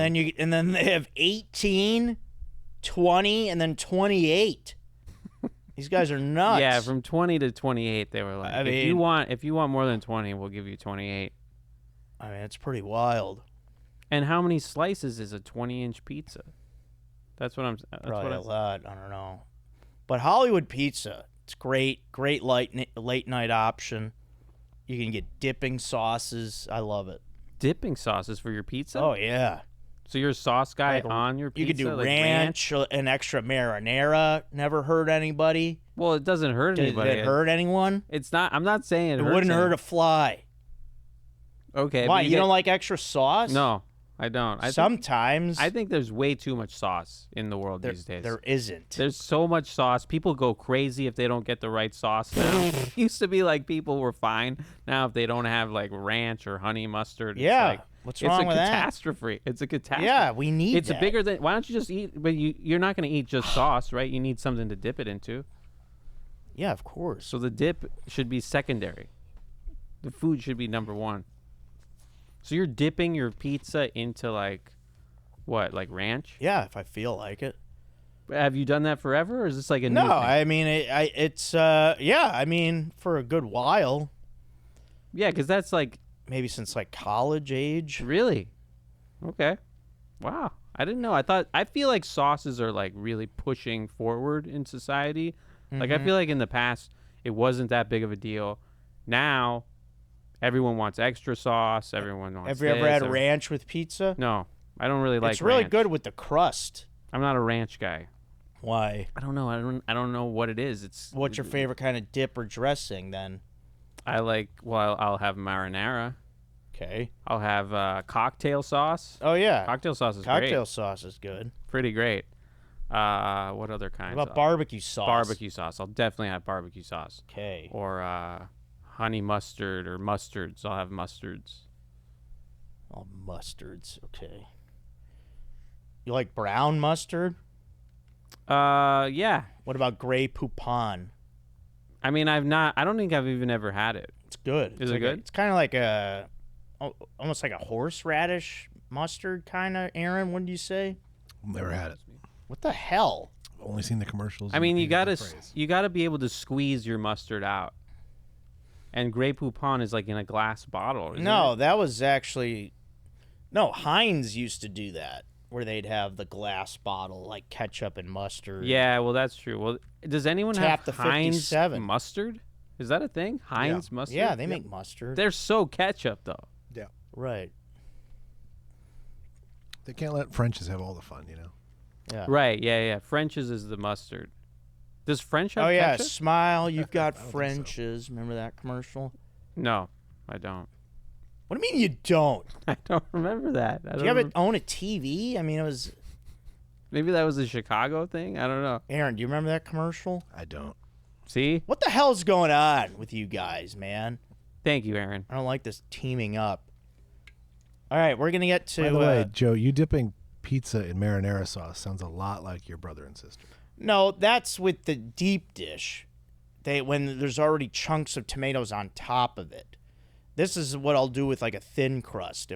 A: then they have 18, 20, and then 28. These guys are nuts.
B: Yeah, from 20 to 28, they were like,
A: I
B: if
A: mean-
B: you want more than 20, we'll give you 28.
A: I mean, it's pretty wild.
B: And how many slices is a 20-inch pizza? That's what I'm. That's
A: Probably
B: what
A: a lot. I don't know. But Hollywood Pizza, it's great late night option. You can get dipping sauces. I love it.
B: dipping sauces for your pizza.
A: Oh yeah.
B: So you're a sauce guy
A: Like,
B: on your pizza?
A: You could do
B: like
A: ranch, an extra marinara. Never hurt anybody.
B: Well, it doesn't hurt
A: Did
B: anybody.
A: it hurt anyone?
B: It's not. I'm not saying it
A: It
B: hurts
A: wouldn't hurt
B: any-
A: a fly.
B: Okay.
A: Why?
B: but
A: You don't like extra sauce?
B: No, I don't.
A: Sometimes
B: I think there's way too much sauce in the world these days.
A: there isn't.
B: There's so much sauce. People go crazy if they don't get the right sauce now. Used to be like people were fine. Now if they don't have like ranch or honey mustard,
A: Yeah.
B: it's like,
A: What's wrong with that?
B: It's a catastrophe. It's a catastrophe.
A: Yeah, we need
B: It's
A: that.
B: a bigger than. Why don't you just eat? But you're not going to eat just sauce, right? You need something to dip it into.
A: Yeah, of course.
B: So the dip should be secondary. The food should be number one. So you're dipping your pizza into like what, like ranch?
A: Yeah, if I feel like it.
B: Have you done that forever, or is this like a new
A: No,
B: thing?
A: I mean it's yeah, I mean for a good while.
B: Yeah, because that's like
A: Maybe since like college age.
B: really okay. Wow, I didn't know. I feel like sauces are like really pushing forward in society. Like I feel like in the past it wasn't that big of a deal. Now everyone wants extra sauce. Everyone wants.
A: Have you ever had ranch with pizza?
B: No, I don't really like.
A: It's really
B: ranch.
A: good with the crust.
B: I'm not a ranch guy.
A: Why?
B: I don't know. I don't know what it is.
A: What's your favorite kind of dip or dressing then?
B: I like. Well, I'll have marinara.
A: Okay.
B: I'll have cocktail sauce.
A: Oh yeah.
B: Cocktail sauce is
A: Cocktail
B: great.
A: sauce is good.
B: Pretty great. What other kinds?
A: What about barbecue sauce?
B: Barbecue sauce. I'll definitely have barbecue sauce.
A: Okay.
B: Or honey mustard or mustards. I'll have mustards.
A: Oh, mustards. Okay. You like brown mustard?
B: Yeah.
A: What about Grey Poupon?
B: I mean, I don't think I've even ever had it.
A: It's good.
B: Is it good?
A: It's kind of like almost like a horseradish mustard kind of. Aaron, what did you say?
C: Never had it.
A: What the hell?
C: Only seen the commercials.
B: I mean, you
C: got
B: gotta be able to squeeze your mustard out. And Grey Poupon is like in a glass bottle. Isn't
A: No,
B: it?
A: that was actually Heinz used to do that, where they'd have the glass bottle like ketchup and mustard.
B: Yeah, well, that's true. Well, does anyone
A: Tap
B: have
A: the
B: Heinz
A: 57.
B: mustard? Is that a thing? Heinz mustard?
A: Yeah, they make mustard.
B: They're so ketchup though.
C: Yeah.
A: Right.
C: They can't let French's have all the fun, you know.
A: Yeah.
B: Right? Yeah. French's is the mustard. Does French have
A: Oh yeah,
B: ketchup?
A: smile. You've got
C: I don't think so.
A: French's. Remember that commercial?
B: No, I don't.
A: What do you mean you don't?
B: I don't remember that.
A: Do you own a TV? I mean, it was.
B: Maybe that was a Chicago thing. I don't know.
A: Aaron, do you remember that commercial?
C: I don't.
B: See?
A: What the hell's going on with you guys, man?
B: Thank you, Aaron.
A: I don't like this teaming up. All right, we're gonna get to.
C: By the way, Joe, you dipping pizza in marinara sauce sounds a lot like your brother and sister.
A: No, that's with the deep dish. When there's already chunks of tomatoes on top of it. This is what I'll do with like a thin crust.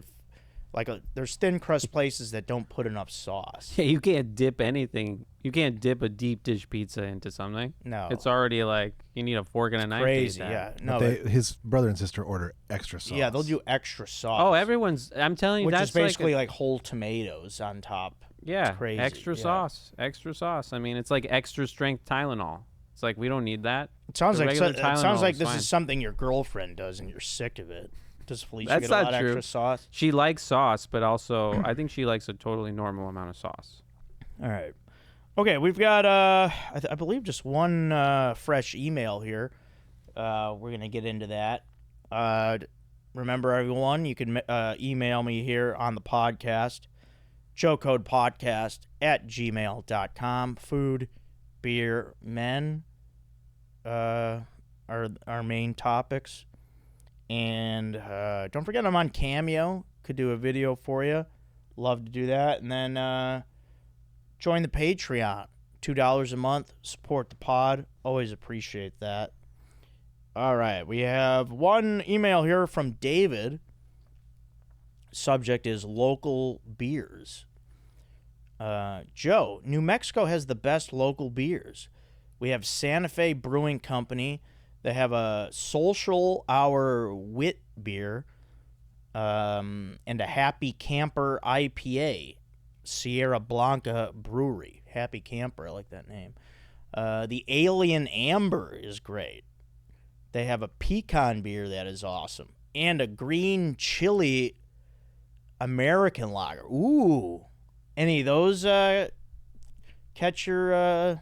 A: There's thin crust places that don't put enough sauce.
B: Yeah, you can't dip anything. You can't dip a deep dish pizza into something.
A: No,
B: It's already like you need a fork and a knife.
A: crazy.
B: To eat that.
A: Yeah, no,
C: His brother and sister order extra sauce.
A: yeah, they'll do extra sauce.
B: Oh, I'm telling you,
A: which
B: that's
A: is basically
B: like
A: like whole tomatoes on top.
B: yeah,
A: It's crazy.
B: extra
A: Yeah.
B: sauce. I mean, it's like extra strength Tylenol. It's like we don't need that.
A: It sounds
B: The
A: like
B: regular
A: it sounds
B: Tylenol
A: like
B: is
A: this
B: fine.
A: is something your girlfriend does, and you're sick of it. Does Felicia
B: That's
A: get a
B: not
A: lot of
B: true.
A: extra sauce?
B: She likes sauce, but also I think she likes a totally normal amount of sauce.
A: All right. Okay, we've got I believe just one fresh email here. We're gonna get into that. Remember, everyone, you can email me here on the podcast, joecodepodcast@gmail.com. Food, beer, men are our main topics. And don't forget, I'm on Cameo. Could do a video for you. Love to do that. And then join the Patreon. $2 a month. Support the pod. Always appreciate that. All right. We have one email here from David. Subject is local beers. Joe, New Mexico has the best local beers. We have Santa Fe Brewing Company. They have a Social Hour Wit beer and a Happy Camper IPA. Sierra Blanca Brewery. Happy Camper, I like that name. The Alien Amber is great. They have a pecan beer that is awesome. And a green chili American lager. Ooh. Any of those catch your
B: I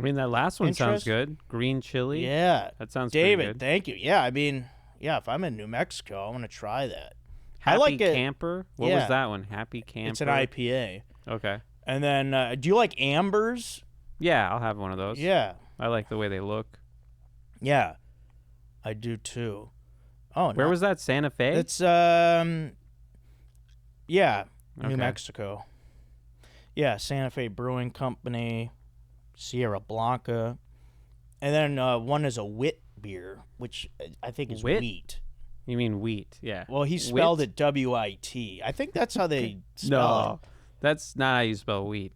B: mean, that last one sounds
A: interest?
B: good. Green chili.
A: Yeah.
B: That sounds pretty
A: David,
B: good.
A: thank you. Yeah, I mean, yeah, if I'm in New Mexico, I want to try that.
B: Happy
A: I like it.
B: Camper. What
A: Yeah.
B: was that one? Happy Camper.
A: It's an IPA.
B: Okay.
A: And then, do you like ambers?
B: Yeah, I'll have one of those.
A: Yeah.
B: I like the way they look.
A: Yeah. I do too. Oh,
B: Where was that? Santa Fe?
A: It's yeah, New
B: Okay.
A: Mexico. Yeah, Santa Fe Brewing Company, Sierra Blanca, and then one is a wit beer, which I think is
B: Wit?
A: wheat.
B: You mean wheat? Yeah.
A: Well, he spelled it W-I-T. I think that's how they spell it.
B: That's not how you spell wheat.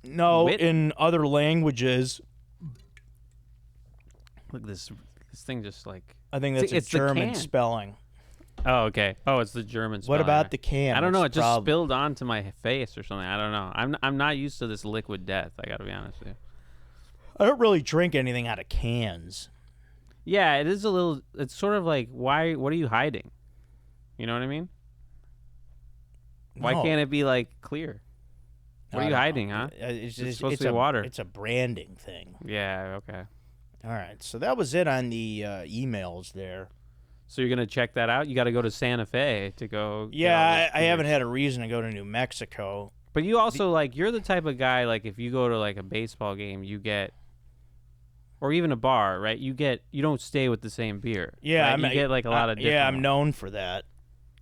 A: No,
B: Wit?
A: in other languages.
B: Look, this thing just like...
A: I think that's
B: it's
A: a German
B: the can.
A: spelling.
B: Oh, okay. Oh, it's the German spelling.
A: What about the can?
B: I don't know. It
A: What's the
B: just
A: problem?
B: spilled onto my face or something. I don't know. I'm not used to this liquid death. I got to be honest with you.
A: I don't really drink anything out of cans.
B: Yeah, it is a little... It's sort of like, why? What are you hiding? You know what I mean? Why
A: No.
B: can't it be, like, clear? What are you hiding, huh?
A: It's
B: supposed to be water.
A: It's a branding thing.
B: Yeah, okay.
A: All right, so that was it on the emails there.
B: So you're going to check that out? You got to go to Santa Fe to go...
A: Yeah, I haven't had a reason to go to New Mexico.
B: But you also, like, you're the type of guy, like, if you go to, like, a baseball game, you get... Or even a bar, right? You don't stay with the same beer.
A: Yeah,
B: right? You get, like, a lot of different
A: Yeah, I'm
B: ones.
A: known for that.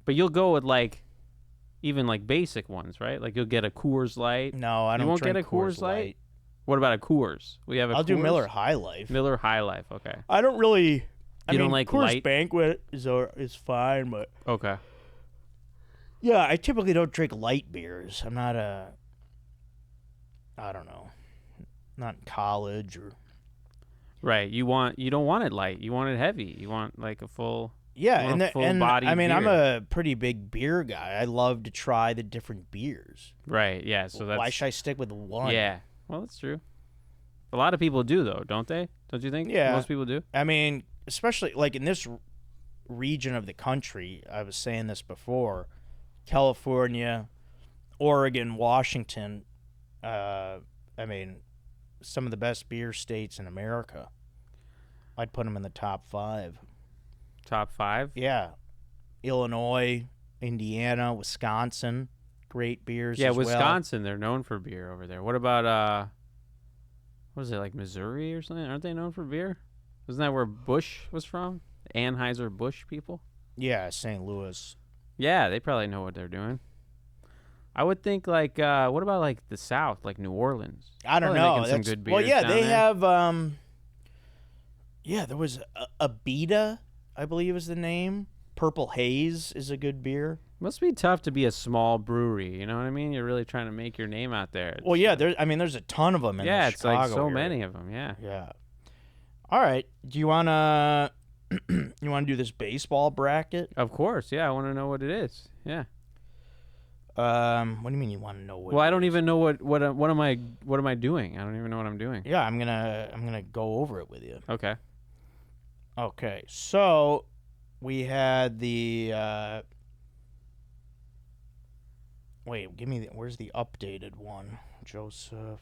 B: But you'll go with, like, even, like, basic ones, right? Like, you'll get a Coors Light.
A: No, I don't
B: You won't
A: drink
B: get a Coors Light?
A: Light.
B: What about a Coors? We have a
A: I'll
B: Coors?
A: do Miller High Life.
B: Miller High Life, okay.
A: I don't really...
B: You don't
A: mean,
B: like
A: Coors
B: light?
A: Banquet is fine, but...
B: Okay.
A: Yeah, I typically don't drink light beers. I'm not I don't know. Not in college or...
B: Right. You don't want it light. You want it heavy. You want, like, a full...
A: Yeah,
B: You want a full-bodied
A: I mean, I'm
B: beer.
A: a pretty big beer guy. I love to try the different beers.
B: Right, yeah. So that's...
A: Why should I stick with one?
B: Yeah. Well, that's true. A lot of people do, though, don't they? Don't you think?
A: Yeah.
B: Most people do?
A: I mean, especially like in this region of the country, I was saying this before, California, Oregon, Washington, I mean, some of the best beer states in America. I'd put them in the top 5.
B: Top 5?
A: Yeah. Illinois, Indiana, Wisconsin, great beers as well.
B: Wisconsin, they're known for beer over there. What about, what is it, like Missouri or something? Aren't they known for beer? Isn't that where Bush was from? Anheuser-Busch people?
A: Yeah, St. Louis.
B: Yeah, they probably know what they're doing. I would think, like, what about, like, the South, like New Orleans?
A: I don't
B: Probably
A: know.
B: making some good beers
A: well, yeah,
B: down
A: they
B: there.
A: have. Yeah, there was Abita, I believe is the name. Purple Haze is a good beer.
B: Must be tough to be a small brewery, you know what I mean? You're really trying to make your name out there.
A: Well, yeah, there's a ton of them in the
B: it's
A: Chicago
B: like so
A: area.
B: many of them, yeah.
A: Yeah. All right. Do you wanna do this baseball bracket?
B: Of course, yeah. I want to know what it is. Yeah.
A: What do you mean you want to know what?
B: Well, I don't even know what am I doing? I don't even know what I'm doing.
A: Yeah, I'm gonna go over it with you.
B: Okay.
A: Okay, so we had the. Wait, where's the updated one, Joseph?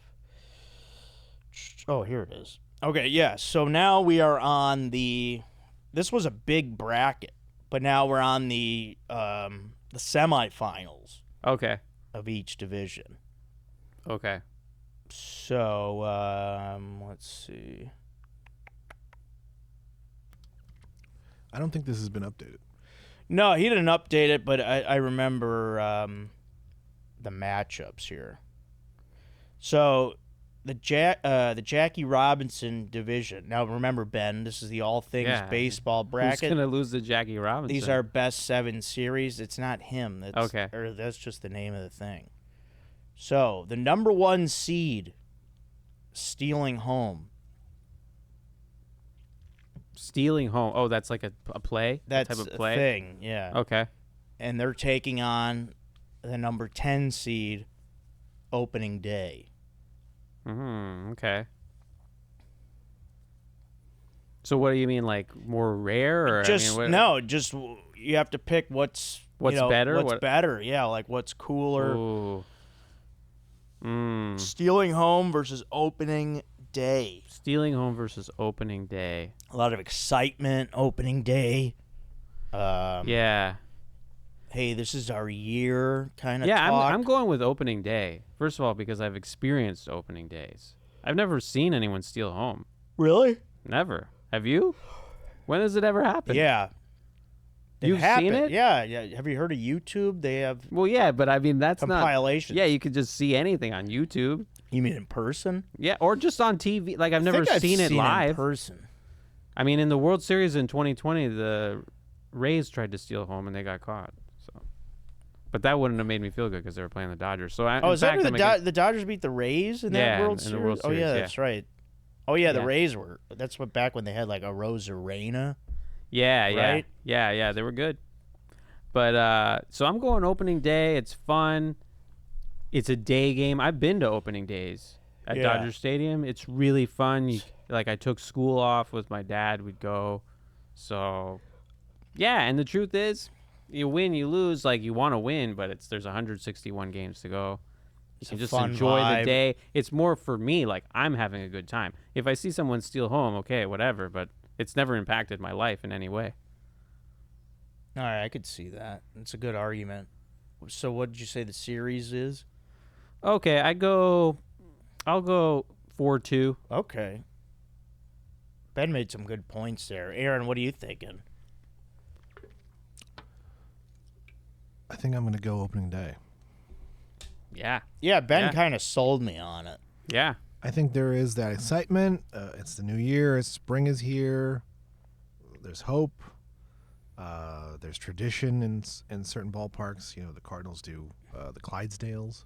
A: Oh, here it is. Okay, yeah. So now we are on the. This was a big bracket, but now we're on the semifinals
B: Okay.
A: of each division.
B: Okay.
A: So let's see.
C: I don't think this has been updated.
A: No, he didn't update it, but I remember the matchups here. So the Jackie Robinson division. Now remember, Ben, this is the all things baseball bracket.
B: Who's gonna lose to Jackie Robinson?
A: These are best 7 series. It's not him. That's,
B: Okay.
A: Or that's just the name of the thing. So the number 1 seed, stealing home.
B: Stealing home. Oh, that's like a play?
A: That's
B: type of play?
A: a thing, yeah.
B: Okay.
A: And they're taking on the number 10 seed, opening day.
B: Okay. So what do you mean, like more rare, or
A: Just just you have to pick what's
B: better.
A: What's better? Yeah, like what's cooler.
B: Ooh.
A: Stealing home versus opening day.
B: Stealing home versus opening day.
A: A lot of excitement opening day.
B: Yeah.
A: Hey, this is our year kind of
B: Yeah,
A: talk.
B: I'm going with opening day. First of all, because I've experienced opening days. I've never seen anyone steal home.
A: Really?
B: Never. Have you? When has it ever happened?
A: Yeah.
B: You've seen it?
A: Yeah. Have you heard of YouTube? They have
B: Well, yeah, but I mean that's
A: compilations.
B: not. Yeah, you could just see anything on YouTube.
A: You mean in person?
B: Yeah, or just on TV. Like I've never
A: I've
B: seen it live.
A: in person.
B: I mean, in the World Series in 2020, the Rays tried to steal home and they got caught. So, but that wouldn't have made me feel good because they were playing the Dodgers. So,
A: is that the Dodgers beat the Rays in that World Series?
B: In the World Series?
A: Oh yeah, that's right. Oh yeah, the Rays were. That's what back when they had like a Rosarena.
B: Yeah,
A: right?
B: yeah. They were good. But so I'm going opening day. It's fun. It's a day game. I've been to opening days at Dodger Stadium. It's really fun. I took school off with my dad. We'd go. So, yeah. And the truth is, you win, you lose. Like, you want to win, but there's 161 games to go. You can just enjoy the day. It's more for me. Like, I'm having a good time. If I see someone steal home, okay, whatever. But it's never impacted my life in any way.
A: All right, I could see that. It's a good argument. So what did you say the series is?
B: Okay, I'll go 4-2.
A: Okay. Ben made some good points there. Aaron, what are you thinking?
C: I think I'm going to go opening day.
B: Yeah.
A: Yeah, Ben kind of sold me on it.
B: Yeah.
C: I think there is that excitement. It's the new year. Spring is here. There's hope. There's tradition in certain ballparks. You know, the Cardinals do the Clydesdales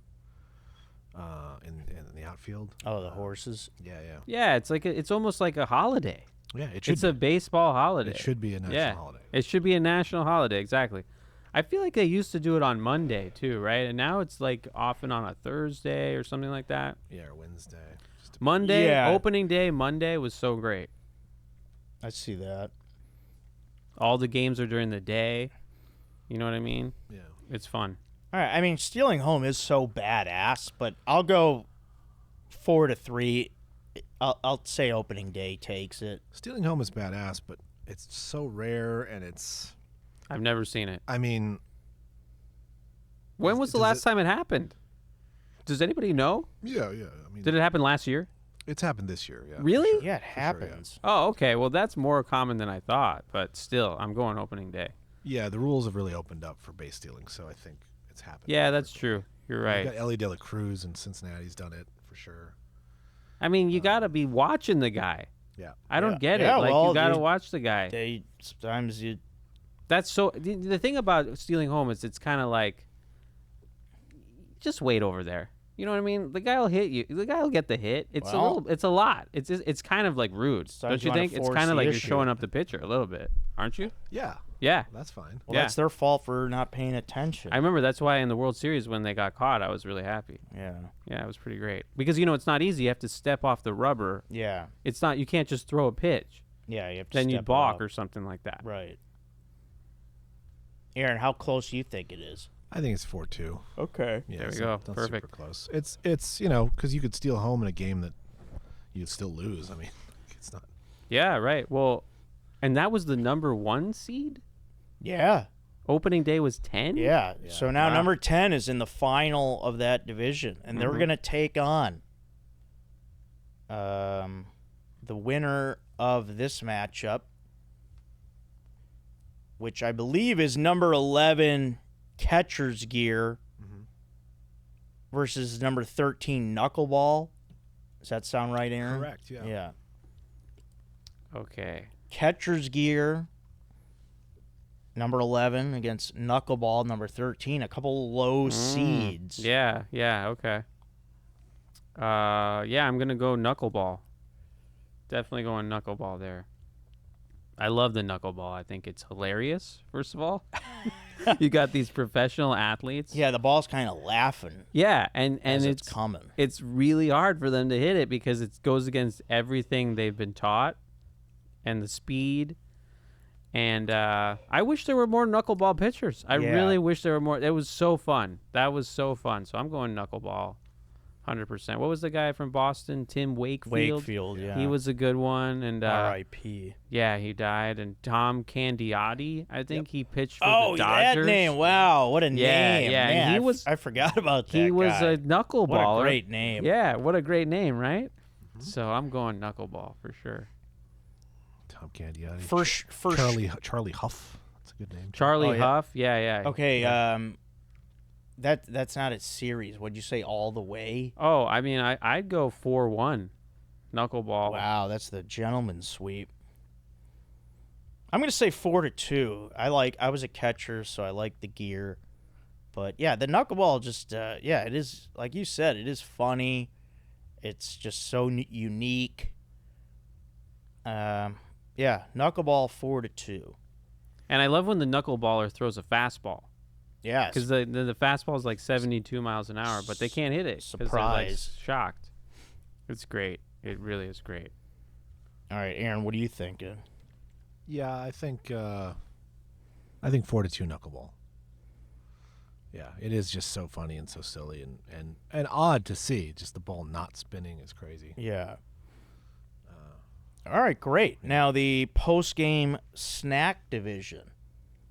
C: in the outfield.
A: Oh, the horses.
C: Yeah.
B: Yeah, it's almost like a holiday.
C: Yeah, it should.
B: It's a baseball holiday.
C: It should be a national holiday.
B: It should be a national holiday, exactly. I feel like they used to do it on Monday too, right? And now it's like often on a Thursday or something like that.
C: Yeah, or Wednesday.
B: Monday, opening day, Monday was so great.
A: I see that.
B: All the games are during the day. You know what I mean?
C: Yeah.
B: It's fun.
A: All right, I mean, stealing home is so badass, but I'll go 4-3. I'll say opening day takes it.
C: Stealing home is badass, but it's so rare, and
B: I've never seen it.
C: I mean,
B: when was the last time it happened? Does anybody know?
C: Yeah. I mean,
B: did it happen last year?
C: It's happened this year. Yeah.
B: Really?
C: Sure.
A: Yeah, it happens.
B: Sure, yeah. Oh, okay. Well, that's more common than I thought, but still, I'm going opening day.
C: Yeah, the rules have really opened up for base stealing, so I think it's happened.
B: Yeah, that's true. You're right.
C: You've got Ellie De La Cruz in Cincinnati's done it for sure.
B: I mean, you got to be watching the guy.
C: Yeah.
B: I don't get it.
A: Yeah,
B: like,
A: well,
B: you got to watch the guy.
A: Sometimes you...
B: That's so... The thing about stealing home is it's kind of like, just wait over there. You know what I mean? The guy will hit you. The guy will get the hit. It's it's a lot. It's kind of like rude. Don't you think? It's kind of like you're showing up the pitcher a little bit, aren't you?
C: Yeah.
B: Yeah.
C: That's fine.
A: Well, that's their fault for not paying attention.
B: I remember that's why in the World Series when they got caught, I was really happy.
A: Yeah.
B: Yeah, it was pretty great. Because, it's not easy. You have to step off the rubber.
A: Yeah.
B: It's not, you can't just throw a pitch.
A: Yeah, you have to
B: Then you
A: step
B: balk
A: up.
B: or something like that.
A: Right. Aaron, how close do you think it is?
C: I think it's 4-2.
A: Okay.
C: Yeah,
B: there we
C: it's
B: go.
C: not
B: Perfect.
C: super close. It's because you could steal home in a game that you'd still lose. I mean, it's not.
B: Yeah, right. Well, and that was the number 1 seed?
A: Yeah.
B: Opening day was 10?
A: Yeah. So now number 10 is in the final of that division, and they're going to take on the winner of this matchup, which I believe is number 11 Catcher's Gear versus number 13 Knuckleball. Does that sound right, Aaron?
C: Correct, yeah.
A: Yeah.
B: Okay.
A: Catcher's Gear, number 11 against Knuckleball, number 13. A couple low seeds.
B: Yeah, okay. I'm going to go Knuckleball. Definitely going Knuckleball there. I love the Knuckleball. I think it's hilarious, first of all. You got these professional athletes.
A: Yeah, the ball's kind of laughing.
B: Yeah, and
A: it's coming.
B: It's really hard for them to hit it because it goes against everything they've been taught and the speed. And I wish there were more knuckleball pitchers. I really wish there were more. It was so fun. That was so fun. So I'm going Knuckleball. 100%. What was the guy from Boston? Tim Wakefield?
A: Wakefield, yeah.
B: He was a good one. And
A: R.I.P.
B: Yeah, he died. And Tom Candiotti, I think he pitched for the Dodgers.
A: That name. Wow, what a name.
B: Yeah.
A: Man,
B: And
A: I forgot about that
B: He was
A: guy.
B: a knuckleballer.
A: What a great name.
B: Yeah, what a great name, right? Mm-hmm. So I'm going Knuckleball for sure.
C: Tom Candiotti.
A: First
C: Charlie Huff. That's a good name.
B: Charlie Huff. Yeah.
A: Okay,
B: yeah.
A: That's not a series. What'd you say, all the way?
B: Oh, I mean, I'd go 4-1. Knuckleball.
A: Wow, that's the gentleman's sweep. I'm gonna say 4-2. I was a catcher, so I like the gear. But yeah, the knuckleball just it is like you said, it is funny. It's just so unique. Knuckleball 4-2.
B: And I love when the knuckleballer throws a fastball.
A: Yeah,
B: because the fastball is like 72 miles an hour, but they can't hit it.
A: Surprise!
B: Like shocked. It's great. It really is great.
A: All right, Aaron, what are you thinking?
C: Yeah, I think 4-2 knuckleball. Yeah, it is just so funny and so silly and odd to see. Just the ball not spinning is crazy.
A: Yeah. All right, great. Now the post-game snack division.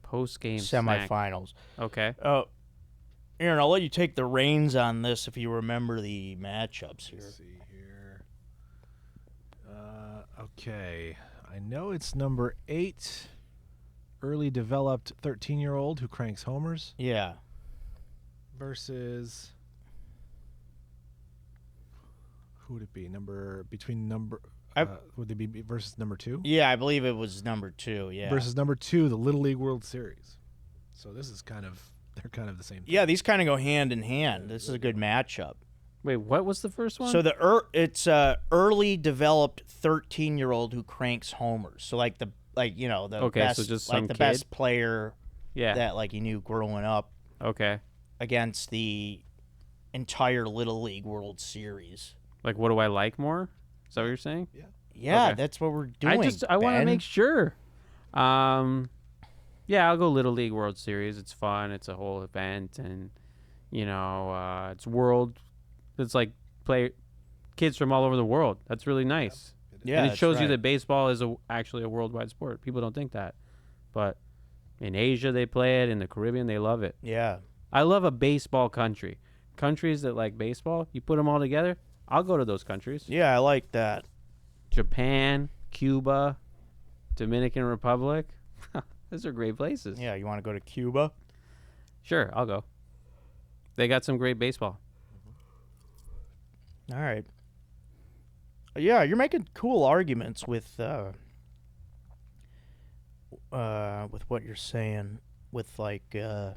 B: Post-game
A: semifinals.
B: Snack. Okay.
A: Aaron, I'll let you take the reins on this if you remember the matchups here.
C: Let's see here. Okay. I know it's number 8, early developed 13-year-old who cranks homers.
A: Yeah.
C: Versus, who would it be? Would they be versus number 2?
A: Yeah, I believe it was number 2. Yeah.
C: Versus number 2, the Little League World Series. So this is they're kind of the same thing.
A: Yeah, these kind of go hand in hand. This is a good matchup.
B: Wait, what was the first one?
A: So it's early developed 13-year-old who cranks homers. So the best,
B: so just
A: like
B: some
A: the
B: kid?
A: best player
B: yeah.
A: that you knew growing up
B: Okay.
A: against the entire Little League World Series.
B: Like, what do I like more? Is that what you're saying?
C: Yeah.
A: Yeah,
B: Okay.
A: That's what we're doing.
B: I want to
A: Ben.
B: make sure. Yeah, I'll go Little League World Series. It's fun. It's a whole event, and it's world. It's like play kids from all over the world. That's really nice.
A: Yeah,
B: and it
A: that's
B: shows you
A: right.
B: that baseball is actually a worldwide sport. People don't think that, but in Asia they play it. In the Caribbean they love it.
A: Yeah.
B: I love a baseball country. Countries that like baseball, you put them all together. I'll go to those countries.
A: Yeah, I like that.
B: Japan, Cuba, Dominican Republic. Those are great places.
A: Yeah, you want to go to Cuba?
B: Sure, I'll go. They got some great baseball.
A: All right. Yeah, you're making cool arguments with what you're saying with
B: Yeah,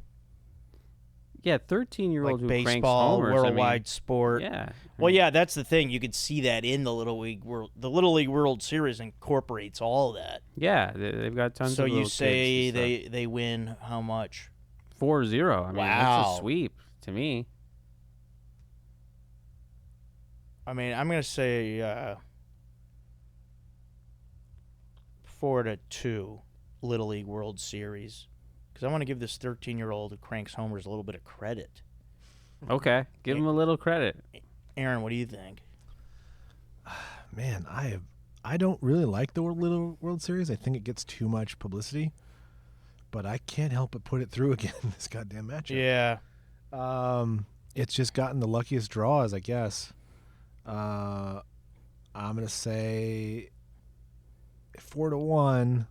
B: 13-year-old who cranks
A: baseball,
B: homers.
A: worldwide sport.
B: Yeah.
A: Well, yeah, that's the thing. You could see that in the Little League World. The Little League World Series incorporates all of that.
B: Yeah, they've got tons
A: So
B: of little
A: you say
B: kids and stuff.
A: they win how much?
B: 4-0. I mean,
A: Wow.
B: that's a sweep to me.
A: I mean, I'm gonna say 4-2 Little League World Series because I want to give this 13-year-old who cranks homers a little bit of credit.
B: Okay, give him a little credit.
A: Aaron, what do you think?
C: Man, I don't really like the Little World Series. I think it gets too much publicity, but I can't help but put it through again this goddamn matchup.
A: Yeah.
C: It's just gotten the luckiest draws, I guess. I'm gonna say 4-1,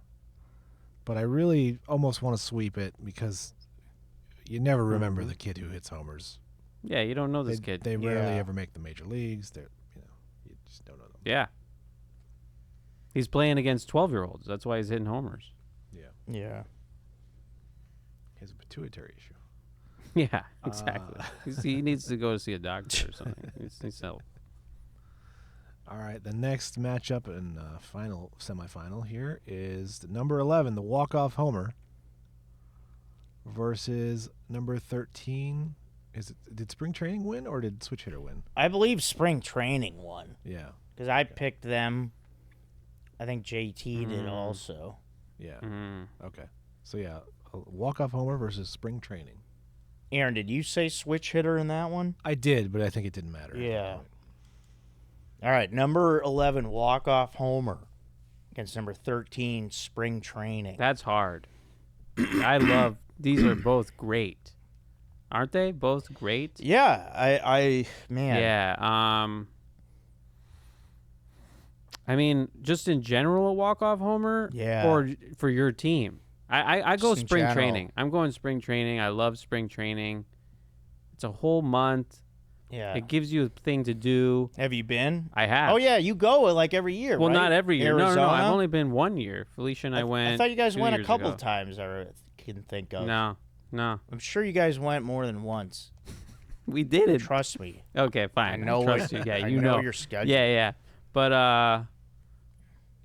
C: but I really almost want to sweep it because you never remember the kid who hits homers.
B: Yeah, you don't know this kid.
C: They rarely ever make the major leagues. You just don't know them.
B: Yeah. He's playing against 12-year-olds. That's why he's hitting homers.
C: Yeah,
A: Yeah.
C: he has a pituitary issue.
B: Yeah, exactly. He needs to go see a doctor or something. He needs help.
C: All right, the next matchup in final semifinal here is the number 11, the walk-off homer, versus number 13. Did spring training win or did switch hitter win?
A: I believe spring training won
C: Yeah,
A: because I picked them. I think JT did also.
C: yeah.
B: Mm.
C: Okay, so yeah, a walk-off homer versus spring training.
A: Aaron, did you say switch hitter in that one?
C: I did, but I think it didn't matter.
A: Yeah. All right, number 11 walk-off homer against number 13 spring training.
B: That's hard. I love. These are both great, aren't they? Both great.
A: Yeah, I man.
B: Yeah. I mean, just in general, a walk-off homer.
A: Yeah.
B: Or for your team. I go
A: Just in
B: spring
A: general.
B: training. I'm going spring training. I love spring training. It's a whole month.
A: Yeah.
B: It gives you a thing to do.
A: Have you been?
B: I have.
A: Oh, yeah, you go like every year,
B: Well,
A: right?
B: not every year.
A: Arizona?
B: No. I've only been 1 year. Felicia and I went.
A: I thought you guys
B: 2
A: went a
B: years
A: couple
B: ago.
A: times, I can think of.
B: No.
A: I'm sure you guys went more than once.
B: We did it.
A: Trust me.
B: Okay, fine.
A: I know
B: trust you. Yeah,
A: I
B: you
A: know your schedule.
B: Yeah. But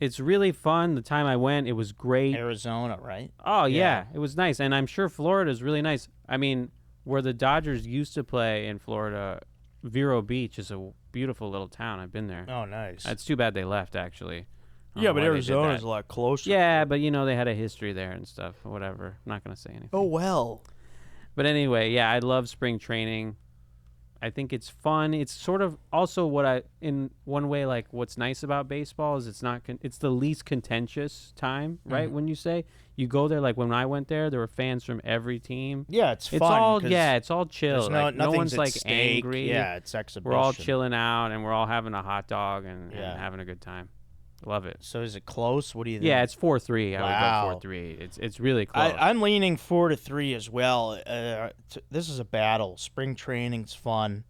B: it's really fun. The time I went, it was great.
A: Arizona, right?
B: Oh,
A: Yeah.
B: yeah. It was nice. And I'm sure Florida is really nice. I mean, where the Dodgers used to play in Florida, Vero Beach is a beautiful little town. I've been there.
A: Oh, nice.
B: It's too bad they left, actually. I don't
A: Yeah,
B: know
A: but
B: why they did
A: Arizona's
B: that.
A: a lot closer.
B: Yeah, but they had a history there and stuff. Whatever. I'm not going to say anything.
A: Oh, well.
B: But anyway, yeah, I love spring training. I think it's fun. It's sort of also in one way, like what's nice about baseball is it's the least contentious time, right?
A: Mm-hmm.
B: When you say you go there, like when I went there were fans from every team.
A: Yeah, it's fun.
B: It's all chill. Like, no one's like
A: stake.
B: angry.
A: Yeah, it's exhibition.
B: We're all chilling out and we're all having a hot dog and having a good time. Love it.
A: So is it close? What do you think?
B: Yeah, it's 4-3. I
A: Wow.
B: would go 4-3. It's really close.
A: I'm leaning 4-3 as well. This is a battle. Spring training's fun.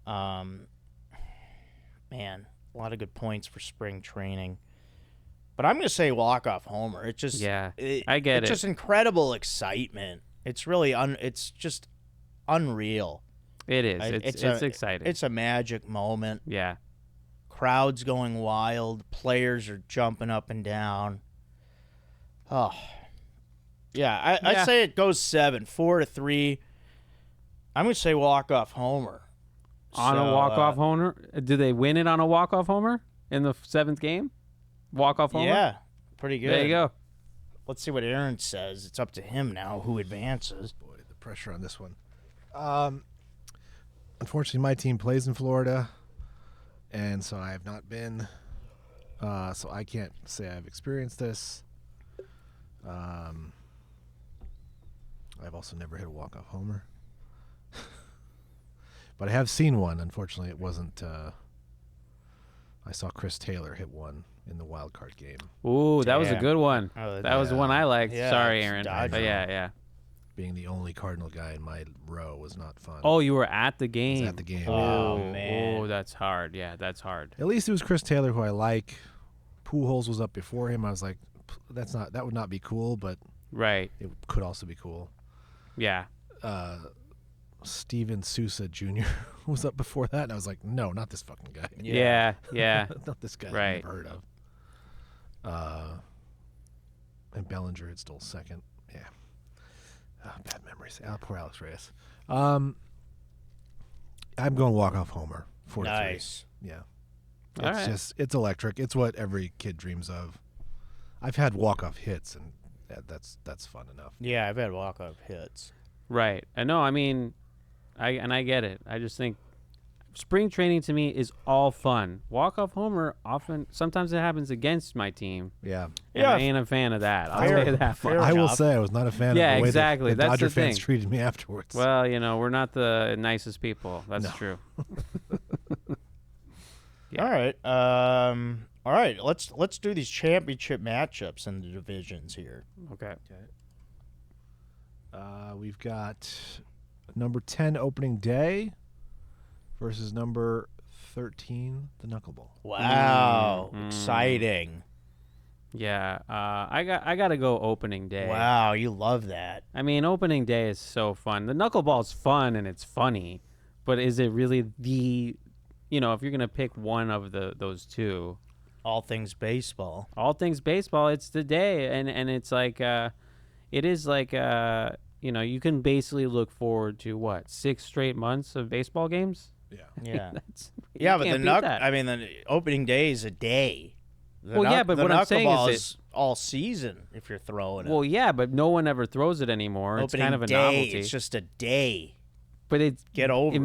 A: Man, a lot of good points for spring training. But I'm going to say walk-off homer. It just
B: I get it.
A: It's just incredible excitement. It's really it's just unreal.
B: It is. It's exciting.
A: It's a magic moment.
B: Yeah.
A: Crowds going wild. Players are jumping up and down. Oh. Yeah, I'd say it goes 4-3. I'm going to say walk-off homer.
B: On a walk-off homer? Do they win it on a walk-off homer in the 7th game? Walk-off homer?
A: Yeah, pretty good.
B: There you go.
A: Let's see what Aaron says. It's up to him now who advances.
C: Boy, the pressure on this one. Unfortunately, my team plays in Florida, and so I have not been. So I can't say I've experienced this. I've also never hit a walk-off homer. But I have seen one. Unfortunately, it wasn't. I saw Chris Taylor hit one in the wild card game.
B: Ooh, that was a
A: Damn.
B: good one.
A: Oh,
B: That was the one I liked.
A: Yeah,
B: Sorry,
A: it's
B: Aaron.
A: Dodger.
B: But yeah.
C: Being the only Cardinal guy in my row was not fun.
B: Oh, you were at the game.
C: I was at the game.
A: Oh,
C: yeah.
A: man.
B: Oh, that's hard. Yeah, that's hard.
C: At least it was Chris Taylor, who I like. Pujols was up before him. I was like, that would not be cool, but
B: Right.
C: it could also be cool.
B: Yeah.
C: Steven Souza Jr. was up before that, and I was like, no, not this fucking guy.
B: Yeah.
C: Not this guy
B: Right.
C: I've never heard of. And Bellinger had stole second. Yeah. Bad memories. Poor Alex Reyes. I'm going walk-off homer. 4-3.
A: Nice.
C: Yeah.
B: All
C: It's
B: right.
C: just, it's electric. It's what every kid dreams of. I've had walk-off hits, and that's fun enough.
A: Yeah, I've had walk-off hits.
B: Right. I know. I mean, I get it. I just think spring training to me is all fun. Walk-off homer sometimes it happens against my team.
C: Yeah.
B: And
A: Yeah.
B: I ain't a fan of that. I'll
A: Fair-
B: say that.
A: fair
C: I will
A: enough.
C: say I was not a fan
B: Yeah,
C: of the way
B: exactly.
C: the
B: That's
C: Dodger
B: the
C: fans
B: thing.
C: treated me afterwards.
B: Well, we're not the nicest people. That's
C: No.
B: true.
A: All right. All right. Let's do these championship matchups in the divisions here.
B: Okay.
C: We've got number 10 opening day versus number 13 the knuckleball.
A: Wow.
B: Mm.
A: Exciting.
B: Yeah. I got to go opening day.
A: Wow, you love that.
B: I mean, opening day is so fun. The knuckleball's fun and it's funny, but is it really the, if you're gonna pick one of those two,
A: All things baseball.
B: all things baseball, it's the day, and it's like, it is like, you can basically look forward to 6 straight months of baseball games.
C: Yeah.
A: Yeah.
B: You
A: Yeah, but the
B: can't beat that.
A: the opening day is a day.
B: Well, yeah, but
A: the
B: what I'm saying
A: knuckleball
B: is
A: all season if you're throwing it.
B: Well, yeah, but no one ever throws it anymore. It's
A: opening
B: kind of a
A: day,
B: novelty.
A: it's just a day.
B: But
A: Get over it.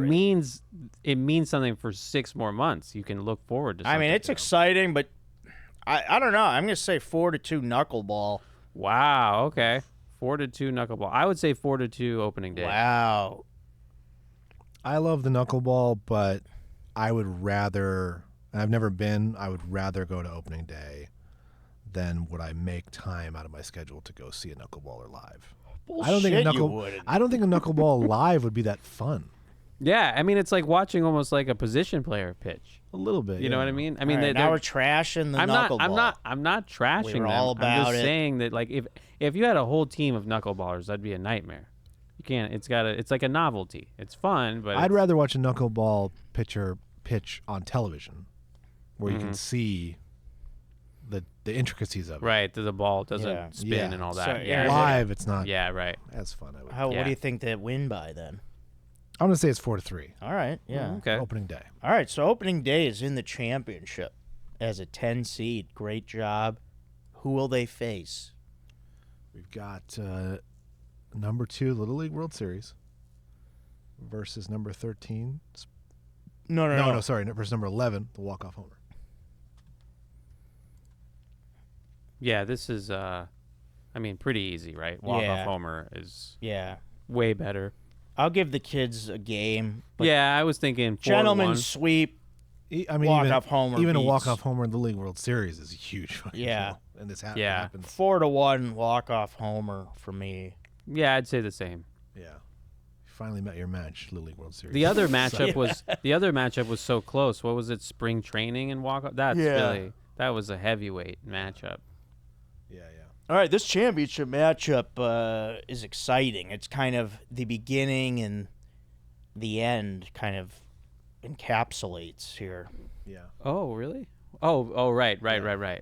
B: It means something for 6 more months. You can look forward to
A: I
B: something.
A: mean, it's exciting, but I don't know. I'm going to say 4-2 knuckleball.
B: Wow, okay. 4-2 knuckleball. I would say 4-2 opening day.
A: Wow.
C: I love the knuckleball, but I would rather, I've never been, I would rather go to opening day than would I make time out of my schedule to go see a knuckleballer live.
A: Bullshit,
C: I don't think a
A: you wouldn't.
C: I don't think a knuckleball live would be that fun.
B: Yeah, I mean, it's like watching almost like a position player pitch.
C: A little bit.
B: You know what I mean? I mean,
A: now we're trashing the knuckleball.
B: I'm not trashing
A: We were
B: them.
A: all
B: I'm
A: about
B: just
A: it.
B: saying that, like, if you had a whole team of knuckleballers, that'd be a nightmare. You can't. It's like a novelty. It's fun, but
C: I'd rather watch a knuckleball pitcher pitch on television, where you can see the intricacies of it.
B: right. The ball doesn't spin
C: Yeah.
B: and all
A: So,
B: that.
A: yeah,
C: Live, it's not
B: Yeah. Right.
C: as fun. I would.
A: What
B: Yeah.
A: do you think they win by then?
C: I'm gonna say it's 4-3.
A: All right, yeah.
B: Okay.
C: Opening day.
A: All right, so opening day is in the championship as a 10 seed. Great job. Who will they face?
C: We've got number 2 Little League World Series versus number 13.
A: No.
C: Sorry, versus number 11, the walk-off homer.
B: Yeah. This is pretty easy, right? Walk-off homer is
A: Yeah.
B: way better.
A: I'll give the kids a game. But
B: Yeah, I was thinking 4-1.
A: gentlemen's sweep.
C: I mean,
A: Walk-off homer
C: Even a
A: beats-
C: walk-off homer in the League World Series is a huge fucking
A: Yeah.
C: deal. And this
B: Yeah.
C: happens.
A: 4-1 walk-off homer for me.
B: Yeah, I'd say the same.
C: Yeah. You finally met your match, Little League World Series.
B: The other matchup was so close. What was it? Spring training and walk. That was a heavyweight matchup.
C: Yeah.
A: All right, this championship matchup is exciting. It's kind of the beginning and the end kind of encapsulates here.
C: Yeah.
B: Oh, really? Oh, right.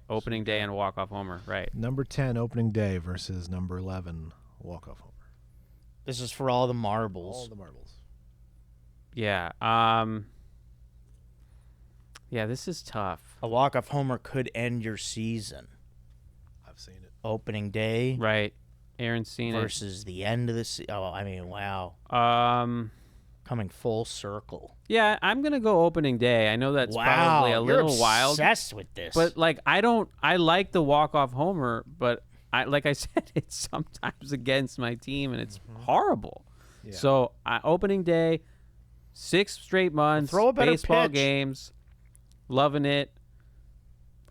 B: Opening day and walk-off homer, right.
C: Number 10 opening day versus number 11 walk-off homer.
A: This is for all the marbles.
C: All the marbles.
B: Yeah. Yeah, this is tough.
A: A walk-off homer could end your season.
C: I've seen it.
A: Opening day
B: Right. Aaron's seen
A: versus the end of the season. Oh, I mean, wow.
B: it.
A: Coming full circle.
B: Yeah, I'm going to go opening day. I know that's
A: Wow,
B: probably a
A: you're
B: little wild.
A: obsessed with this.
B: But like I like the walk-off homer, but like I said, it's sometimes against my team and it's horrible.
C: Yeah.
B: So opening day, 6 straight months,
A: Throw a better
B: baseball
A: pitch.
B: games, loving it.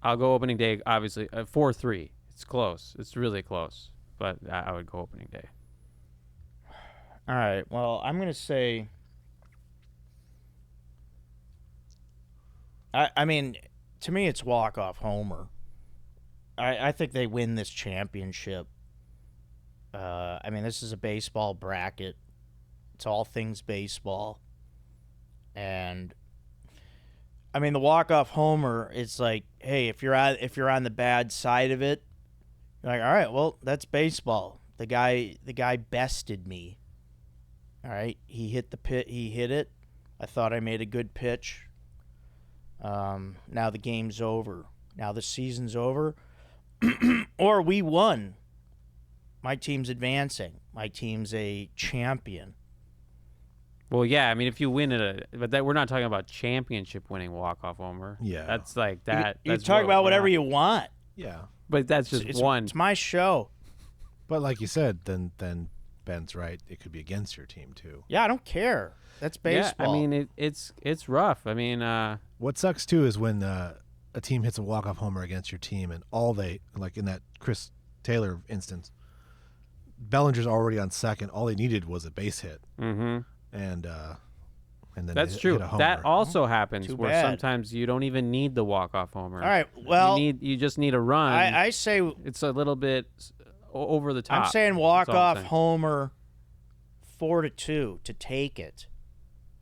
B: I'll go opening day, obviously 4-3. It's close. It's really close, but I would go opening day.
A: all right, well, I'm going to say... I mean, to me, it's walk-off homer. I think they win this championship. I mean, this is a baseball bracket. It's all things baseball. And, I mean, the walk-off homer, it's like, hey, if you're on the bad side of it, you're like, all right, well, that's baseball. The guy bested me. All right, he hit it. I thought I made a good pitch. Now the game's over. Now the season's over. Or we won. My team's advancing. My team's a champion.
B: Well, yeah, I mean, if you win but we're not talking about championship winning walk-off homer.
C: Yeah.
B: That's like that.
A: You
B: that's
A: talk about whatever
B: you.
A: you want.
C: Yeah.
B: But that's just one.
A: It's my show.
C: But like you said, then Ben's right. It could be against your team too.
A: Yeah, I don't care. That's baseball.
B: Yeah, I mean, it's rough. I mean,
C: What sucks too is when a team hits a walk-off homer against your team, and all they, like in that Chris Taylor instance, Bellinger's already on second. All they needed was a base hit, and then
B: that's
C: hit
B: true.
C: a homer.
B: That also happens
A: Too
B: where
A: bad.
B: sometimes you don't even need the walk-off homer.
A: All right, well,
B: you just need a run.
A: I say
B: It's a little bit over the top.
A: I'm saying
B: That's all I'm
A: walk-off
B: saying.
A: homer 4-2 to take it.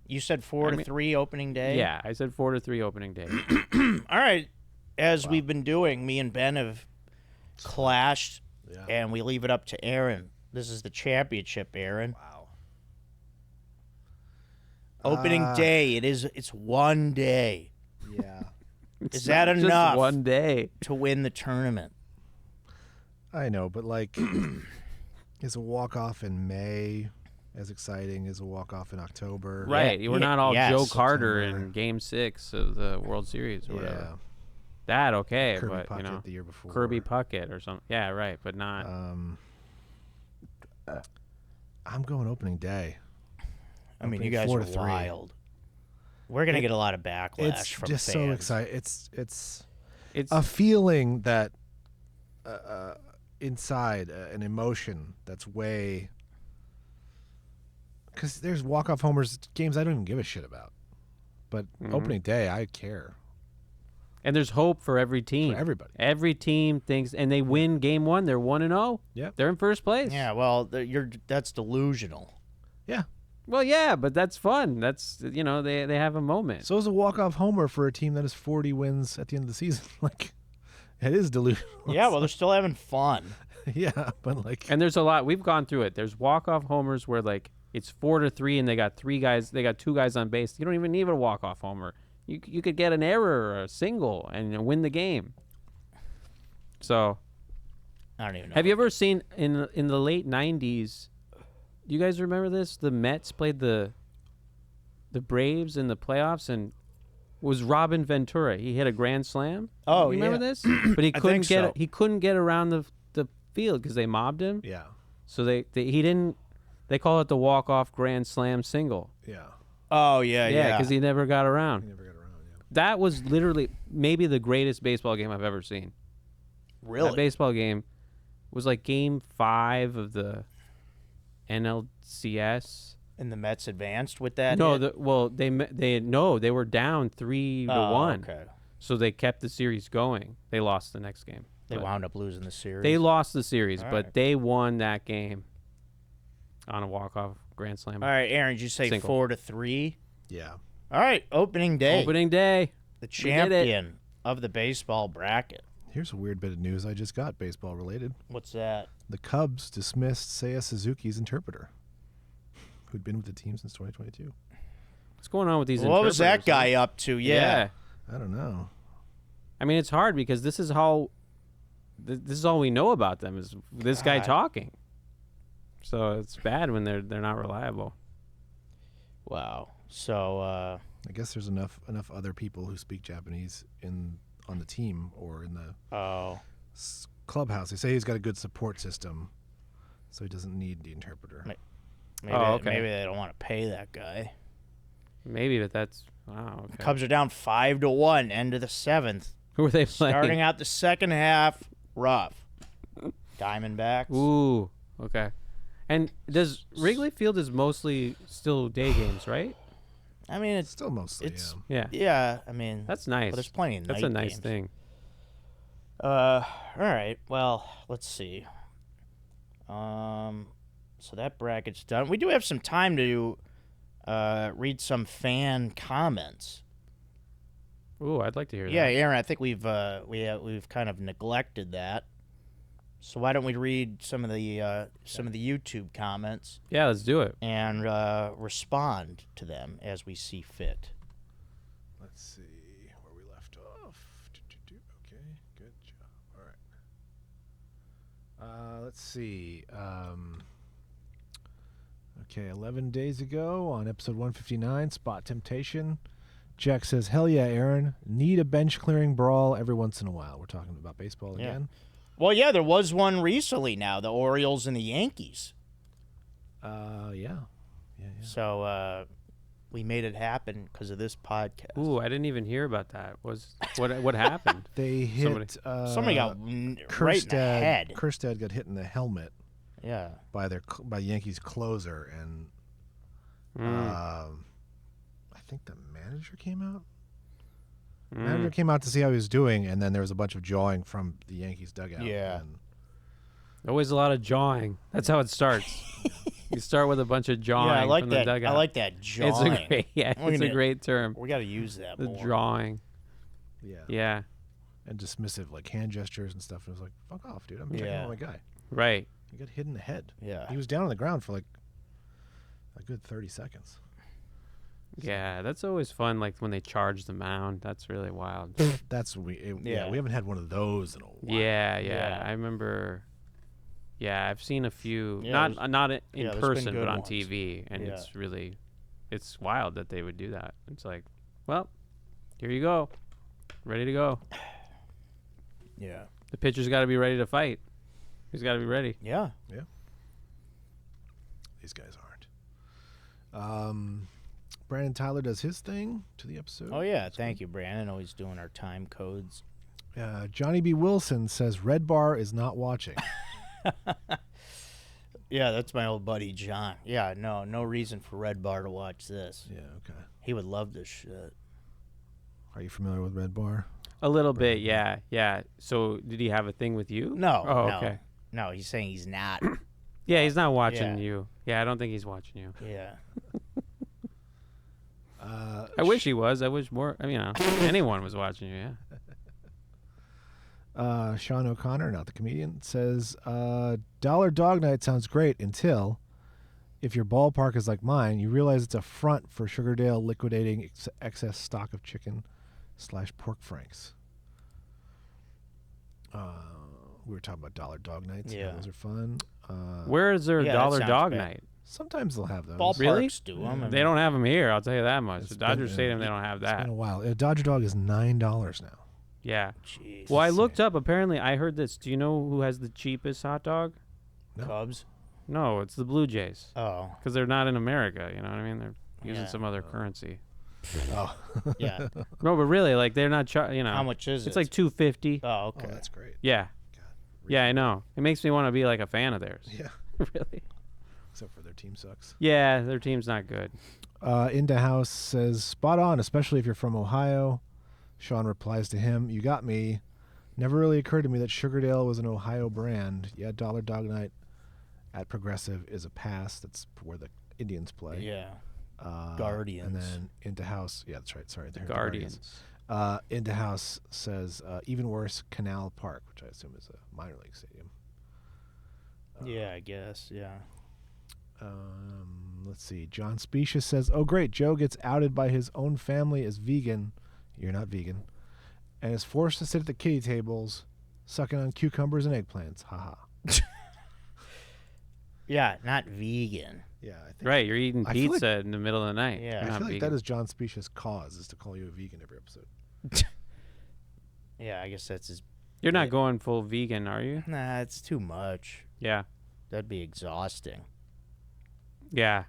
A: You said 4-3 opening day?
B: Yeah, I said 4-3 opening day.
A: All right. As we've been doing, me and Ben have clashed, and we leave it up to Aaron. This is the championship, Aaron.
C: Wow.
A: Opening day. It's one day.
C: Yeah.
A: Is that
B: Just
A: enough
B: one day.
A: to win the tournament?
C: I know, but like, is a walk-off in May as exciting as a walk-off in October?
B: Right. You were not all
A: yes.
B: Joe Carter
C: September.
B: in Game 6 of the World Series or
C: Yeah.
B: whatever. That okay,
C: Kirby
B: but
C: Puckett the year before.
B: Kirby Puckett or something. Yeah, right, but not.
C: I'm going opening day.
A: I mean,
C: Opening
A: you guys are
C: 4-3.
A: wild. We're going to get a lot of backlash
C: It's
A: from
C: just
A: fans.
C: so exciting. It's
B: It's
C: a feeling that inside, an emotion that's way because there's walk-off homers games I don't even give a shit about, but opening day I care.
B: And there's hope for every team.
C: For everybody.
B: Every team thinks, and they win game 1. They're 1-0.
C: Yep.
B: They're in first place.
A: Yeah, well, that's delusional.
C: Yeah.
B: Well, yeah, but that's fun. That's they have a moment.
C: So is a walk-off homer for a team that has 40 wins at the end of the season. Like, it is delusional.
A: Yeah, well, they're still having fun.
C: Yeah, but like,
B: And there's a lot. We've gone through it. There's walk-off homers where like it's 4-3 and they got 2 guys on base. You don't even need a walk-off homer. You could get an error or a single and win the game. So,
A: I don't even know.
B: have you ever seen in the late 90s? You guys remember this? The Mets played the Braves in the playoffs, and it was Robin Ventura. He hit a grand slam.
A: Oh,
B: you remember this? But he couldn't He couldn't get around the field because they mobbed him.
C: yeah.
B: So he didn't. They call it the walk-off grand slam single.
C: Yeah.
A: Oh, yeah.
B: Because he never got around.
C: He never got around, yeah.
B: That was literally maybe the greatest baseball game I've ever seen.
A: Really?
B: That baseball game was like Game 5 of the NLCS.
A: And the Mets advanced with that?
B: No,
A: hit?
B: they were down 3-1.
A: Okay.
B: So they kept the series going. They lost the next game.
A: They
B: But
A: wound up losing the series.
B: They lost the series,
A: All
B: but
A: right.
B: they won that game on a walk-off grand slam.
A: All right, Aaron, did you say
B: Single.
A: 4-3?
C: Yeah.
A: All right, opening day.
B: Opening day.
A: The
B: We did it.
A: champion of the baseball bracket.
C: Here's a weird bit of news I just got, baseball related.
A: What's that?
C: The Cubs dismissed Seiya Suzuki's interpreter, who'd been with the team since 2022.
B: What's going on with these
A: What was that
B: interpreters,
A: guy
B: huh?
A: up to? Yeah.
C: I don't know.
B: I mean, it's hard because this is how this is all we know about them is this guy
A: God.
B: talking. So it's bad when they're not reliable.
A: Wow. So,
C: I guess there's enough other people who speak Japanese on the team or in the clubhouse. They say he's got a good support system, so he doesn't need the interpreter.
A: maybe,
B: okay.
A: maybe they don't want to pay that guy.
B: Maybe, but that's wow. Okay.
A: Cubs are down 5-1, end of the 7th.
B: Who are they playing?
A: Starting out the second half, rough. Diamondbacks.
B: Ooh, okay. And does Wrigley Field is mostly still day games, right?
A: I mean,
C: It's still mostly,
B: Yeah.
A: yeah. I mean,
B: That's nice.
A: but there's plenty of
B: That's
A: night
B: a nice
A: games.
B: thing.
A: All right. Well, let's see. So that bracket's done. We do have some time to read some fan comments.
B: Ooh, I'd like to hear
A: Yeah,
B: that.
A: Aaron, I think we've kind of neglected that. So why don't we read some of the YouTube comments
B: Yeah, let's do it.
A: and respond to them as we see fit.
C: Let's see where we left off. Okay, good job. All right. Let's see. Okay, 11 days ago on episode 159, Spot Temptation, Jack says, "Hell yeah, Aaron. Need a bench clearing brawl every once in a while." We're talking about baseball
A: Yeah.
C: again.
A: Well, yeah, there was one recently now, the Orioles and the Yankees.
C: Yeah.
A: So we made it happen because of this podcast.
B: Ooh, I didn't even hear about that. What happened?
C: They hit
A: Somebody got right in the head.
C: Kerstad got hit in the helmet
A: Yeah.
C: by Yankees closer, and I think the manager came out. Manager came out to see how he was doing, and then there was a bunch of jawing from the Yankees dugout.
A: Yeah.
C: and
B: Always a lot of jawing. That's how it starts. You start with a bunch of jawing
A: Yeah, I like
B: from
A: that.
B: the dugout.
A: I like that jawing.
B: It's a great term.
A: We got to use that
B: The
A: more.
B: jawing.
C: yeah,
B: Yeah,
C: and dismissive like hand gestures and stuff. It was like, fuck off, dude. I'm checking
A: Yeah.
C: on my guy.
B: right.
C: He got hit in the head.
A: Yeah.
C: He was down on the ground for like a good 30 seconds.
B: Yeah, that's always fun. Like when they charge the mound. That's really wild.
C: That's what
A: Yeah.
C: we haven't had one of those in a while.
B: Yeah. I remember. Yeah, I've seen a few.
A: Yeah,
B: not in
A: there's been
B: person,
A: good
B: but on
A: ones.
B: TV, and
A: Yeah.
B: it's wild that they would do that. It's like, well, here you go, ready to go.
A: Yeah.
B: The pitcher's got to be ready to fight. He's got to be ready.
A: Yeah.
C: These guys aren't. Brandon Tyler does his thing to the episode.
A: Oh, yeah. Thank you, Brandon. Always doing our time codes.
C: Johnny B. Wilson says Red Bar is not watching.
A: Yeah, that's my old buddy John. Yeah, no reason for Red Bar to watch this.
C: Yeah, okay.
A: He would love this shit.
C: Are you familiar with Red Bar?
B: A little bit, yeah. So did he have a thing with you?
A: No.
B: Oh,
A: no.
B: okay.
A: No, he's saying he's not.
B: Yeah, he's not watching
A: Yeah.
B: you. Yeah, I don't think he's watching you.
A: Yeah.
B: I wish he was. I wish more. I mean, anyone was watching you. Yeah.
C: Sean O'Connor, not the comedian, says, Dollar Dog Night sounds great until, if your ballpark is like mine, you realize it's a front for Sugardale liquidating excess stock of chicken/pork franks. We were talking about Dollar Dog Nights.
A: Yeah.
C: Those are fun.
B: Where is there a
A: Yeah, that
B: Dollar
A: sounds
B: Dog
A: bad.
B: Night?
C: Sometimes they'll have those.
A: Ballparks
B: Really?
A: do them.
B: They don't have them here. I'll tell you that much.
C: It's
B: The Dodger
C: been-
B: Stadium, they don't have
C: It's
B: that.
C: been a while. Dodger Dog is $9 now.
B: Yeah.
A: Jeez.
B: Well, I looked up. Apparently, I heard this. Do you know who has the cheapest hot dog?
C: No.
A: Cubs.
B: No, it's the Blue Jays.
A: Oh.
B: Because they're not in America. You know what I mean? They're using
A: Yeah.
B: some other currency.
C: Oh.
A: Yeah.
B: No, but really, like they're not.
A: How much is it?
B: It's like $2.50.
A: Oh, okay.
C: Oh, that's great.
B: Yeah. Yeah, I know. It makes me want to be like a fan of theirs.
C: Yeah.
B: Really?
C: Except for their team sucks.
B: Yeah, their team's not good.
C: Into House says, spot on, especially if you're from Ohio. Sean replies to him, you got me. Never really occurred to me that Sugardale was an Ohio brand. Yeah, Dollar Dog Night at Progressive is a pass. That's where the Indians play.
A: Yeah.
C: And
A: Guardians.
C: then Into House. Yeah, that's right. Sorry.
B: The
C: they're
B: Guardians.
C: Into House says, even worse, Canal Park, which I assume is a minor league stadium.
A: Yeah, I guess. Yeah.
C: Let's see. John Specious says, oh, great. Joe gets outed by his own family as vegan. You're not vegan. And is forced to sit at the kiddie tables, sucking on cucumbers and eggplants. Haha.
A: Yeah, not vegan.
C: Yeah, I think.
B: Right, you're eating
C: I feel
B: pizza in the middle of the night.
A: Yeah.
B: You're
C: I
B: not
C: feel like
B: vegan.
C: that is John Specious' cause, is to call you a vegan every episode.
A: Yeah, I guess that's his.
B: You're not going full vegan, are you?
A: Nah, it's too much.
B: Yeah.
A: That'd be exhausting.
B: Yeah.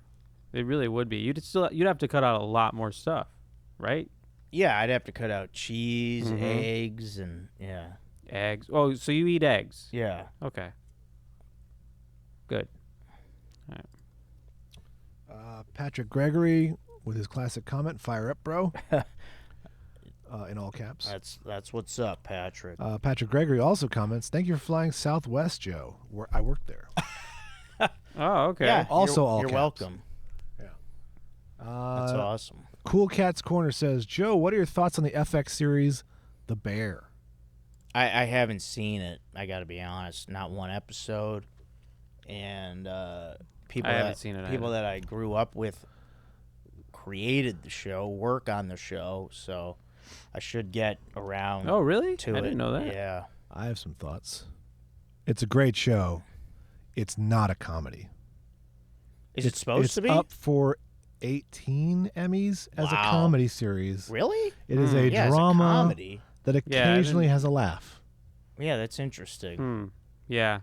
B: It really would be. You'd have to cut out a lot more stuff, right?
A: Yeah, I'd have to cut out cheese,
B: Mhm.
A: eggs, and yeah.
B: Eggs. Oh, so you eat eggs.
A: Yeah.
B: Okay. Good.
C: Patrick Gregory with his classic comment, fire up, bro. In all caps.
A: That's what's up, Patrick.
C: Patrick Gregory also comments, thank you for flying Southwest, Joe. Where I worked there.
B: Oh, okay.
A: Yeah,
C: Also all
A: you're
C: caps.
A: welcome.
C: Uh,
A: That's awesome.
C: Cool Cat's Corner says, Joe, what are your thoughts on the FX series, The Bear?
A: I haven't seen it. I got to be honest. Not one episode. And people
B: I haven't seen it
A: people
B: either.
A: that I grew up with created the show, work on the show, so I should get around
B: Oh, really?
A: to
B: I
A: it.
B: didn't know that.
A: Yeah.
C: I have some thoughts. It's a great show. It's not a comedy.
A: Is it supposed
C: it's
A: to be?
C: up for 18 Emmys as a
A: Wow.
C: comedy series.
A: Really?
C: It is a
A: Yeah, it's a
C: drama
A: comedy.
C: that occasionally has a laugh.
A: Yeah, that's interesting.
B: Yeah.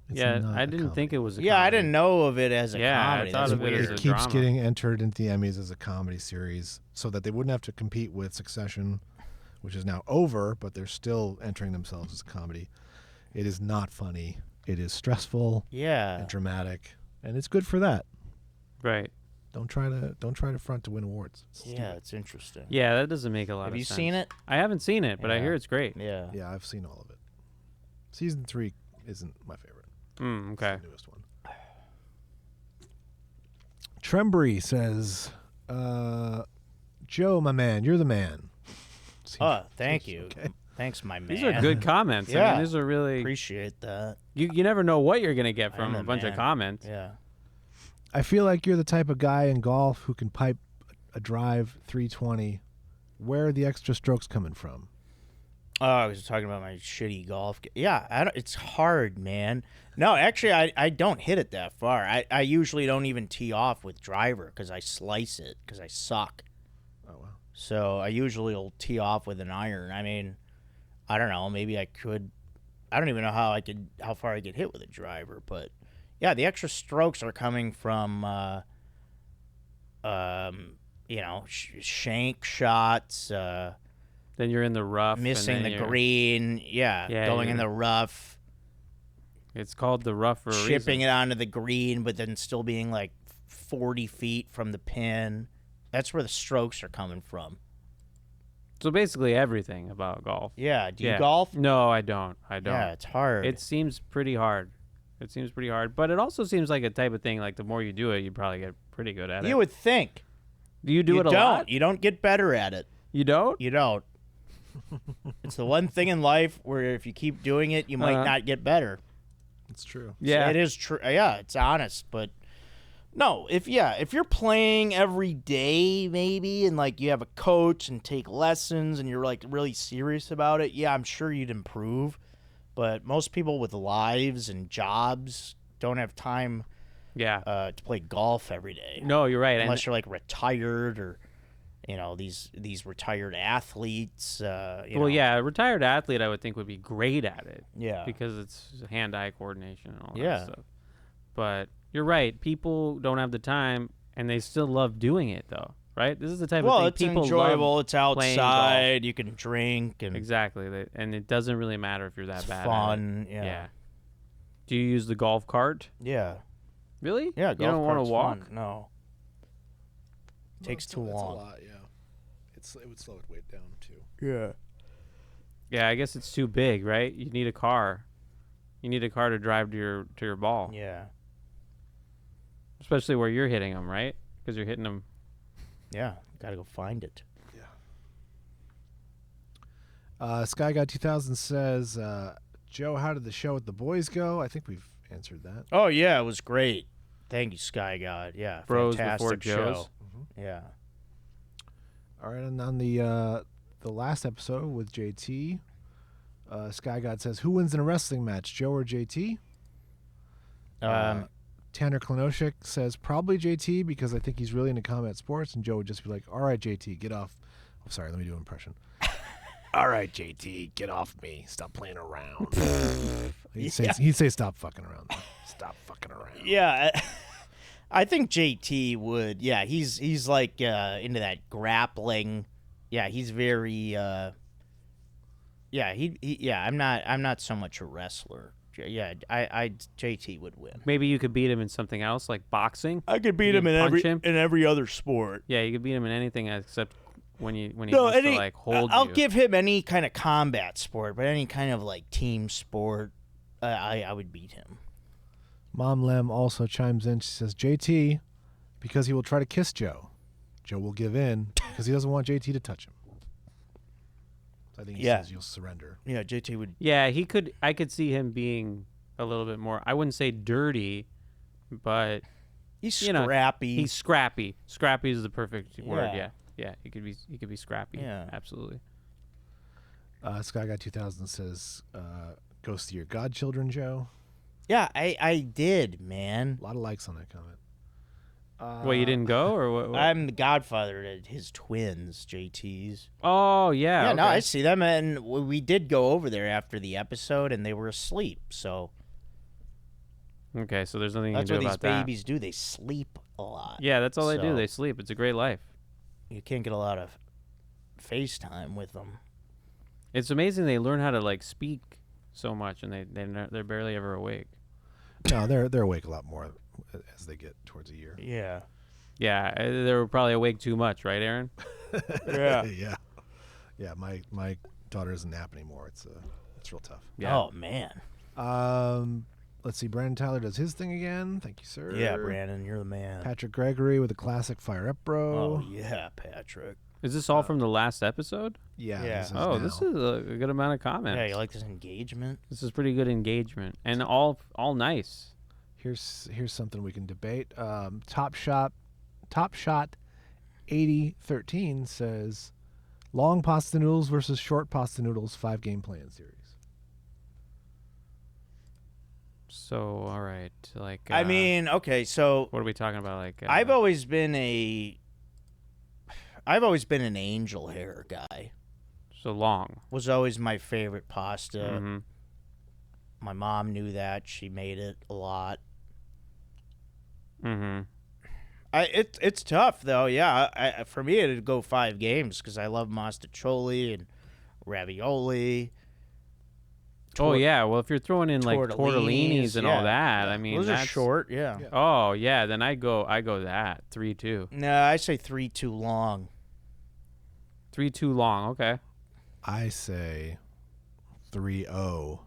C: It's
B: Yeah,
C: not
B: I
C: a
B: didn't think
C: comedy.
B: it was a
A: Yeah, I
B: comedy.
A: didn't know of it as a
B: Yeah, I
A: comedy.
B: thought
A: That's
B: of it as
A: weird.
B: a
C: It keeps
B: drama.
C: getting entered into the Emmys as a comedy series so that they wouldn't have to compete with Succession, which is now over, but they're still entering themselves as a comedy. It is not funny. It is stressful
A: Yeah.
C: and dramatic, and it's good for that.
B: Right.
C: Don't try to front to win awards. It's
A: Yeah, it's interesting.
B: Yeah, that doesn't make a lot of
A: Have you
B: sense.
A: seen it?
B: I haven't seen it, but I
A: Yeah.
B: hear it's great.
A: Yeah.
C: stupid. Yeah, I've seen all of it. Season 3 isn't my favorite.
B: Okay.
C: It's the newest one. Trembry says, Joe, my man, you're the man.
A: Oh, thank you.
C: Okay.
A: Thanks, my man.
B: These are good comments. I
A: Yeah.
B: mean, these are really.
A: Appreciate that.
B: You never know what you're gonna get
A: I'm
B: from
A: the
B: a bunch of
A: man.
B: comments.
A: Yeah.
C: I feel like you're the type of guy in golf who can pipe a drive 320. Where are the extra strokes coming from?
A: Oh, I was talking about my shitty golf. Yeah, it's hard, man. No, actually, I don't hit it that far. I usually don't even tee off with driver because I slice it because I suck.
C: Oh, wow.
A: So I usually will tee off with an iron. I mean, I don't know. Maybe I could. I don't even know how far I could hit with a driver. But yeah, the extra strokes are coming from, shank shots.
B: Then you're in the rough.
A: Missing
B: and
A: the
B: then you're-
A: green,
B: Yeah,
A: going in
B: you're-
A: the rough.
B: It's called the rough for a reason.
A: Chipping it onto the green, but then still being like 40 feet from the pin. That's where the strokes are coming from.
B: So basically everything about golf.
A: Yeah. Do you golf?
B: No, I don't.
A: Yeah, it's hard.
B: It seems pretty hard. But it also seems like a type of thing, like the more you do it, you probably get pretty good at it.
A: You would think.
B: Do you do it a lot?
A: You don't get better at it.
B: You don't?
A: You don't. It's the one thing in life where if you keep doing it, you might not get better.
C: It's true.
B: Yeah.
A: So it is true. Yeah, it's honest. But no, if you're playing every day maybe and like you have a coach and take lessons and you're like really serious about it, yeah, I'm sure you'd improve. But most people with lives and jobs don't have time to play golf every day.
B: No, you're right.
A: Unless you're like retired or these retired athletes.
B: Yeah, a retired athlete I would think would be great at it.
A: Yeah.
B: Because it's hand-eye coordination and all that
A: Yeah.
B: stuff. But you're right. People don't have the time, and they still love doing it, though. Right? This is the type of thing
A: it's
B: people
A: enjoyable.
B: love.
A: It's outside. You can drink and
B: Exactly, and it doesn't really matter if you're that
A: it's
B: bad.
A: fun.
B: At it.
A: Yeah.
B: Do you use the golf cart?
A: Yeah.
B: Really?
A: Yeah.
B: You don't want to walk?
A: Fun. No. Takes too long.
C: It's a lot. Yeah. It would slow it way down too.
A: Yeah.
B: Yeah, I guess it's too big, right? You need a car. You need a car to drive to your ball.
A: Yeah.
B: Especially where you're hitting them, right? Because you're hitting them.
A: Yeah. Gotta go find it.
C: Yeah. Sky God 2000 says, Joe, how did the show with the boys go? I think we've answered that.
A: Oh yeah, it was great. Thank you, Sky God. Yeah.
B: Bros
A: fantastic
B: before Joes.
A: show. Yeah.
C: All right, and on the last episode with JT, Sky God says, who wins in a wrestling match, Joe or JT? Tanner Klenoshik says probably JT because I think he's really into combat sports, and Joe would just be like, all right, JT, get off. Oh, sorry, let me do an impression. All right, JT, get off me. Stop playing around. He'd say stop fucking around. Stop fucking around.
A: Yeah. I think JT would. Yeah, he's like into that grappling. Yeah, he's very I'm not so much a wrestler. Yeah, I JT would win.
B: Maybe you could beat him in something else like boxing.
A: I could beat him in every other sport.
B: Yeah, you could beat him in anything except when he wants to like hold
A: I'll
B: you.
A: give him any kind of combat sport, but any kind of like team sport, I would beat him.
C: Mom Lem also chimes in. She says, JT, because he will try to kiss Joe. Joe will give in because he doesn't want JT to touch him. I think he says you'll surrender.
A: Yeah, JT would.
B: Yeah, he could. I could see him being a little bit more. I wouldn't say dirty, but
A: he's scrappy.
B: He's scrappy. Scrappy is the perfect word. Yeah. He could be scrappy.
A: Yeah,
B: absolutely.
C: Sky Guy 2000 says, "Go see your godchildren, Joe."
A: Yeah, I did, man.
C: A lot of likes on that comment.
B: Well, you didn't go, or what?
A: I'm the godfather to his twins, JT's.
B: Oh, yeah.
A: Yeah,
B: okay.
A: no, I see them, and we did go over there after the episode, and they were asleep, so.
B: Okay, so there's nothing you can do about that.
A: That's what these babies do. They sleep a lot.
B: Yeah, that's all they do. They sleep. It's a great life.
A: You can't get a lot of FaceTime with them.
B: It's amazing they learn how to, like, speak so much, and they're barely ever awake.
C: No, they're awake a lot more as they get towards a year.
A: Yeah.
B: Yeah, they were probably awake too much, right, Aaron?
C: Yeah. My daughter doesn't nap anymore. It's real tough.
B: Yeah.
A: Oh man.
C: Let's see. Brandon Tyler does his thing again. Thank you, sir.
A: Yeah, Brandon, you're the man.
C: Patrick Gregory with a classic Fire Up Bro.
A: Oh yeah, Patrick.
B: Is this all from the last episode?
C: Yeah.
A: Yeah.
B: This is a good amount of comments.
A: Yeah, you like this engagement?
B: This is pretty good engagement, and all nice.
C: Here's something we can debate. Top Shot 8013 says long pasta noodles versus short pasta noodles 5-game playing series.
B: So all right, like
A: I mean, okay, so
B: what are we talking about? Like
A: I've always been an angel hair guy.
B: So long
A: was always my favorite pasta.
B: Mm-hmm.
A: My mom knew that. She made it a lot.
B: Mm-hmm.
A: It's tough though. Yeah, for me it'd go 5 games because I love mastacholi and ravioli.
B: Oh yeah, well if you're throwing in like tortellinis and all that, I mean
A: those
B: that's
A: are short. Yeah.
B: Oh yeah, then I go that 3-2.
A: No, I say 3 too long.
B: 3 too long. Okay.
C: I say 3-0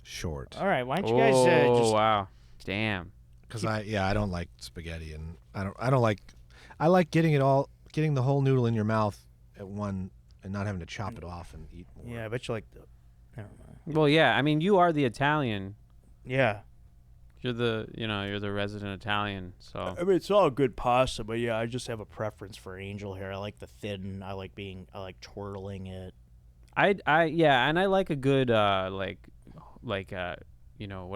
C: short.
A: All right, why don't you guys just?
B: Wow, damn.
C: Because I don't like spaghetti, and I don't like. I like getting the whole noodle in your mouth at one, and not having to chop it off and eat more.
A: Yeah, I bet you like the. I don't know.
B: Well, yeah. I mean, you are the Italian.
A: Yeah.
B: You're the resident Italian. So
A: I mean, it's all good pasta, but yeah, I just have a preference for angel hair. I like the thin. I like twirling it.
B: yeah, and I like a good what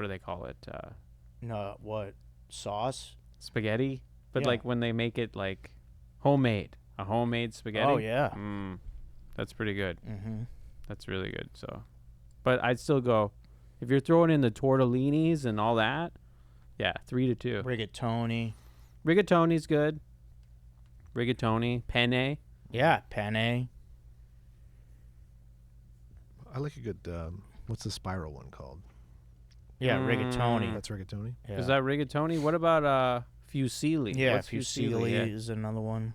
B: do they call it?
A: No, what sauce?
B: Spaghetti, but
A: Yeah.
B: like when they make it like homemade spaghetti.
A: Oh yeah.
B: That's pretty good.
A: Mm-hmm.
B: That's really good. So, but I'd still go if you're throwing in the tortellinis and all that. Yeah, 3-2.
A: Rigatoni's
B: good. Rigatoni, penne.
A: Yeah, penne.
C: I like a good. What's the spiral one called?
A: Yeah, rigatoni.
C: That's rigatoni.
A: Yeah.
B: Is that rigatoni? What about fusilli?
A: Yeah,
B: What's
A: fusilli
B: Yeah.
A: is another one.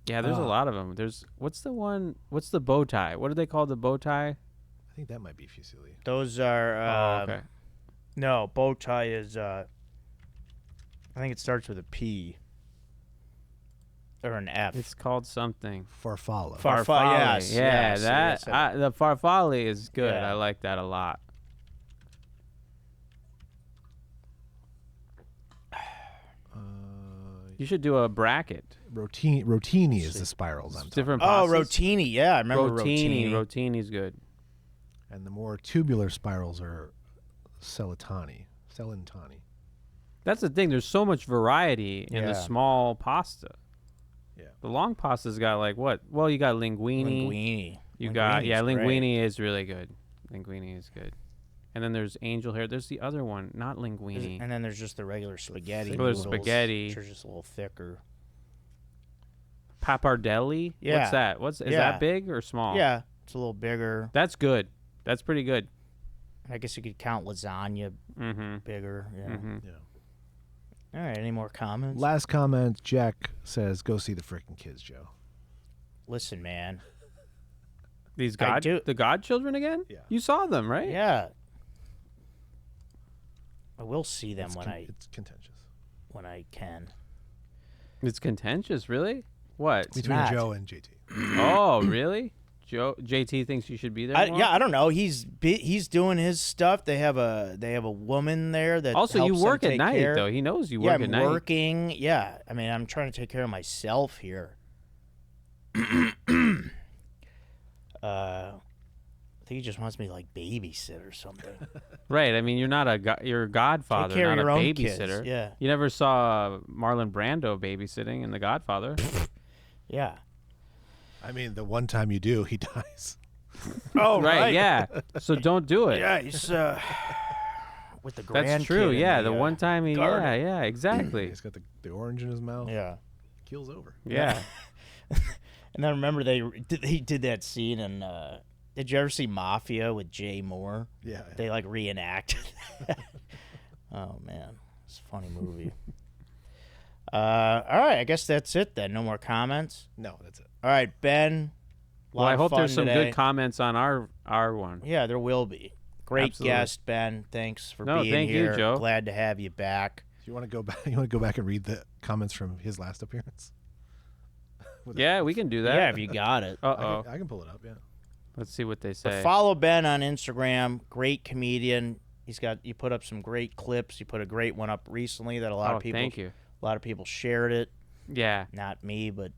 B: Yeah, there's a lot of them. What's the bow tie? What do they call the bow tie?
C: I think that might be fusilli.
A: Those are.
B: Okay.
A: No, bow tie is. I think it starts with a P. Or an F.
B: It's called something.
C: Farfalle.
A: Farfalle. Yes.
B: Yeah,
A: yes,
B: the farfalle is good.
A: Yeah.
B: I like that a lot. You should do a bracket.
C: Rotini is the spirals I'm talking
B: Different.
A: Oh,
B: pastas.
A: rotini. Yeah, I remember rotini.
B: Rotini's good.
C: about. And the more tubular spirals are Celentani.
B: That's the thing. There's so much variety in the
A: Yeah.
B: small pasta.
C: Yeah.
B: The long pasta's got like what? Well, you got linguine.
A: Linguine.
B: Linguine is really good. Linguine is good. And then there's angel hair. There's the other one, not linguine.
A: And then there's just the regular spaghetti.
B: Regular
A: noodles,
B: spaghetti.
A: which are just a little thicker.
B: Pappardelle?
A: Yeah.
B: What's that? Is that big or small?
A: Yeah, it's a little bigger.
B: That's good. That's pretty good.
A: I guess you could count lasagna
B: Mm-hmm.
A: bigger. Yeah.
B: Mm-hmm.
C: Yeah.
A: All right. Any more comments?
C: Last comment, Jack says, go see the freaking kids, Joe.
A: Listen, man.
B: These
A: I do-
B: the godchildren again?
C: Yeah.
B: You saw them, right?
A: Yeah. I will see them
C: It's contentious.
A: when I can.
B: It's contentious, really? What?
C: Between
A: not.
C: Joe and JT.
B: Oh, really? JT thinks you should be there more?
A: Yeah, I don't know. He's doing his stuff. They have a woman there that
B: Also,
A: helps
B: you work
A: them
B: at
A: take
B: night,
A: care.
B: though. He knows you
A: Yeah,
B: work
A: I'm
B: at night.
A: working. Yeah, I mean, I'm trying to take care of myself here. I think he just wants me to like babysit or something.
B: Right. I mean, you're not you're a godfather,
A: Take care
B: not
A: of your
B: a
A: own
B: babysitter.
A: kids. Yeah,
B: You never saw Marlon Brando babysitting in The Godfather.
A: yeah.
C: I mean, the one time you do, he dies.
A: Oh,
B: Right, yeah. So don't do it.
A: Yeah, he's with the grandkid.
B: That's true.
A: in
B: Yeah, the one time he.
A: garden.
B: Yeah, exactly.
C: He's got the orange in his mouth.
A: Yeah.
C: Keel's over.
B: Yeah.
A: And I remember he did that scene in. Did you ever see Mafia with Jay Moore?
C: Yeah.
A: They like reenacted that. Oh man, it's a funny movie. All right, I guess that's it then. No more comments.
C: No, that's it.
A: All right, Ben.
B: Well, I hope there's some
A: today.
B: good comments on our one.
A: Yeah, there will be. Great
B: Absolutely.
A: guest, Ben. Thanks for
B: No,
A: being
B: thank you,
A: here.
B: Joe.
A: Glad to have you back.
C: Do you want to go back? You want to go back and read the comments from his last appearance?
B: Yeah, we can do that.
A: Yeah, if you got it.
B: Uh-oh.
C: I can pull it up. Yeah.
B: Let's see what they
A: But
B: say.
A: follow Ben on Instagram. Great comedian. You put up some great clips. You put a great one up recently that a lot of people.
B: Thank you.
A: A lot of people shared it.
B: Yeah,
A: Not me, but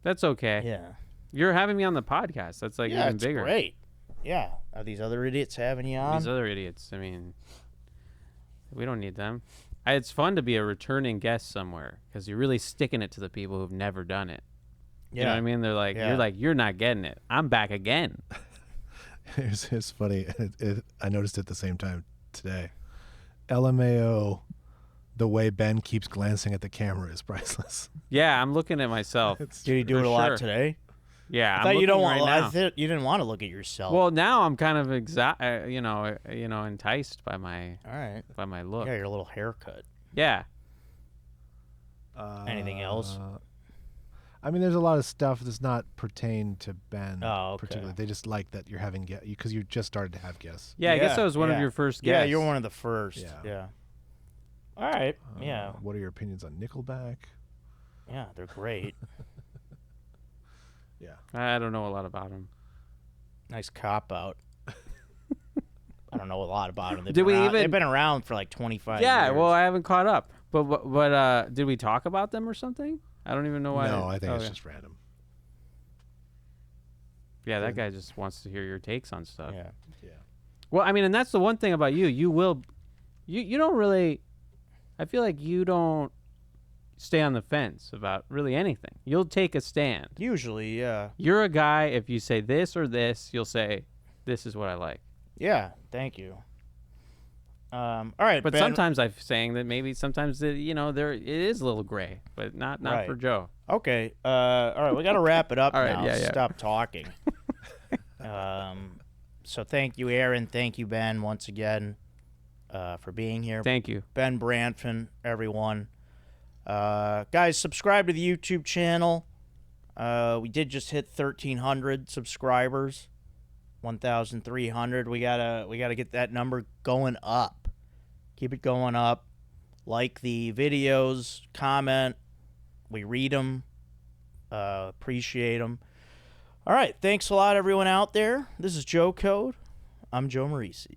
B: that's okay.
A: yeah.
B: You're having me on the podcast. That's like
A: Yeah,
B: even
A: it's
B: bigger.
A: great. Yeah. Are these other idiots having you on?
B: These other idiots. I mean, we don't need them. It's fun to be a returning guest somewhere because you're really sticking it to the people who've never done it. You know what I mean? They're like,
A: Yeah.
B: you're not getting it. I'm back again.
C: It's funny. I noticed it at the same time today. LMAO, the way Ben keeps glancing at the camera is priceless.
B: Yeah, I'm looking at myself.
A: Did he do
B: For
A: it a lot
B: sure.
A: today?
B: Yeah,
A: I thought you don't want.
B: right now.
A: I thought you didn't want to look at yourself.
B: Well, now I'm kind of enticed by my
A: all right.
B: look.
A: Yeah, your little haircut.
B: Yeah.
A: Anything else?
C: I mean, there's a lot of stuff that's not pertain to Ben.
A: Oh, okay.
C: Particularly, they just like that you're having guests because you just started to have guests.
B: Yeah, I guess I was one of your first guests.
A: Yeah, you're one of the first. Yeah. All right. Yeah.
C: What are your opinions on Nickelback?
A: Yeah, they're great.
C: Yeah.
B: I don't know a lot about him.
A: Nice cop out. I don't know a lot about them.
B: They've
A: been around for like 25 years.
B: Yeah, well, I haven't caught up. But did we talk about them or something? I don't even know why.
C: No, I think it's just random.
B: Yeah, that guy just wants to hear your takes on stuff.
A: Yeah.
B: Well, I mean, and that's the one thing about you. You don't really. I feel like you don't stay on the fence about really anything. You'll take a stand.
A: Usually, yeah.
B: You're a guy. If you say this or this, you'll say, "This is what I like."
A: Yeah. Thank you. All right,
B: but
A: Ben,
B: sometimes I'm saying that maybe sometimes there it is a little gray, but not
A: right.
B: for Joe.
A: Okay. All right, we got to wrap it up
B: All
A: now.
B: right, yeah.
A: Stop talking. So thank you, Aaron. Thank you, Ben, once again, for being here.
B: Thank you,
A: Ben Brandfon, everyone. Guys, subscribe to the YouTube channel. We did just hit 1,300 subscribers. 1,300. We gotta get that number going up. Keep it going up. Like the videos, comment. We read them. Appreciate them. All right. Thanks a lot, everyone out there. This is Joe Code. I'm Joe Marrese.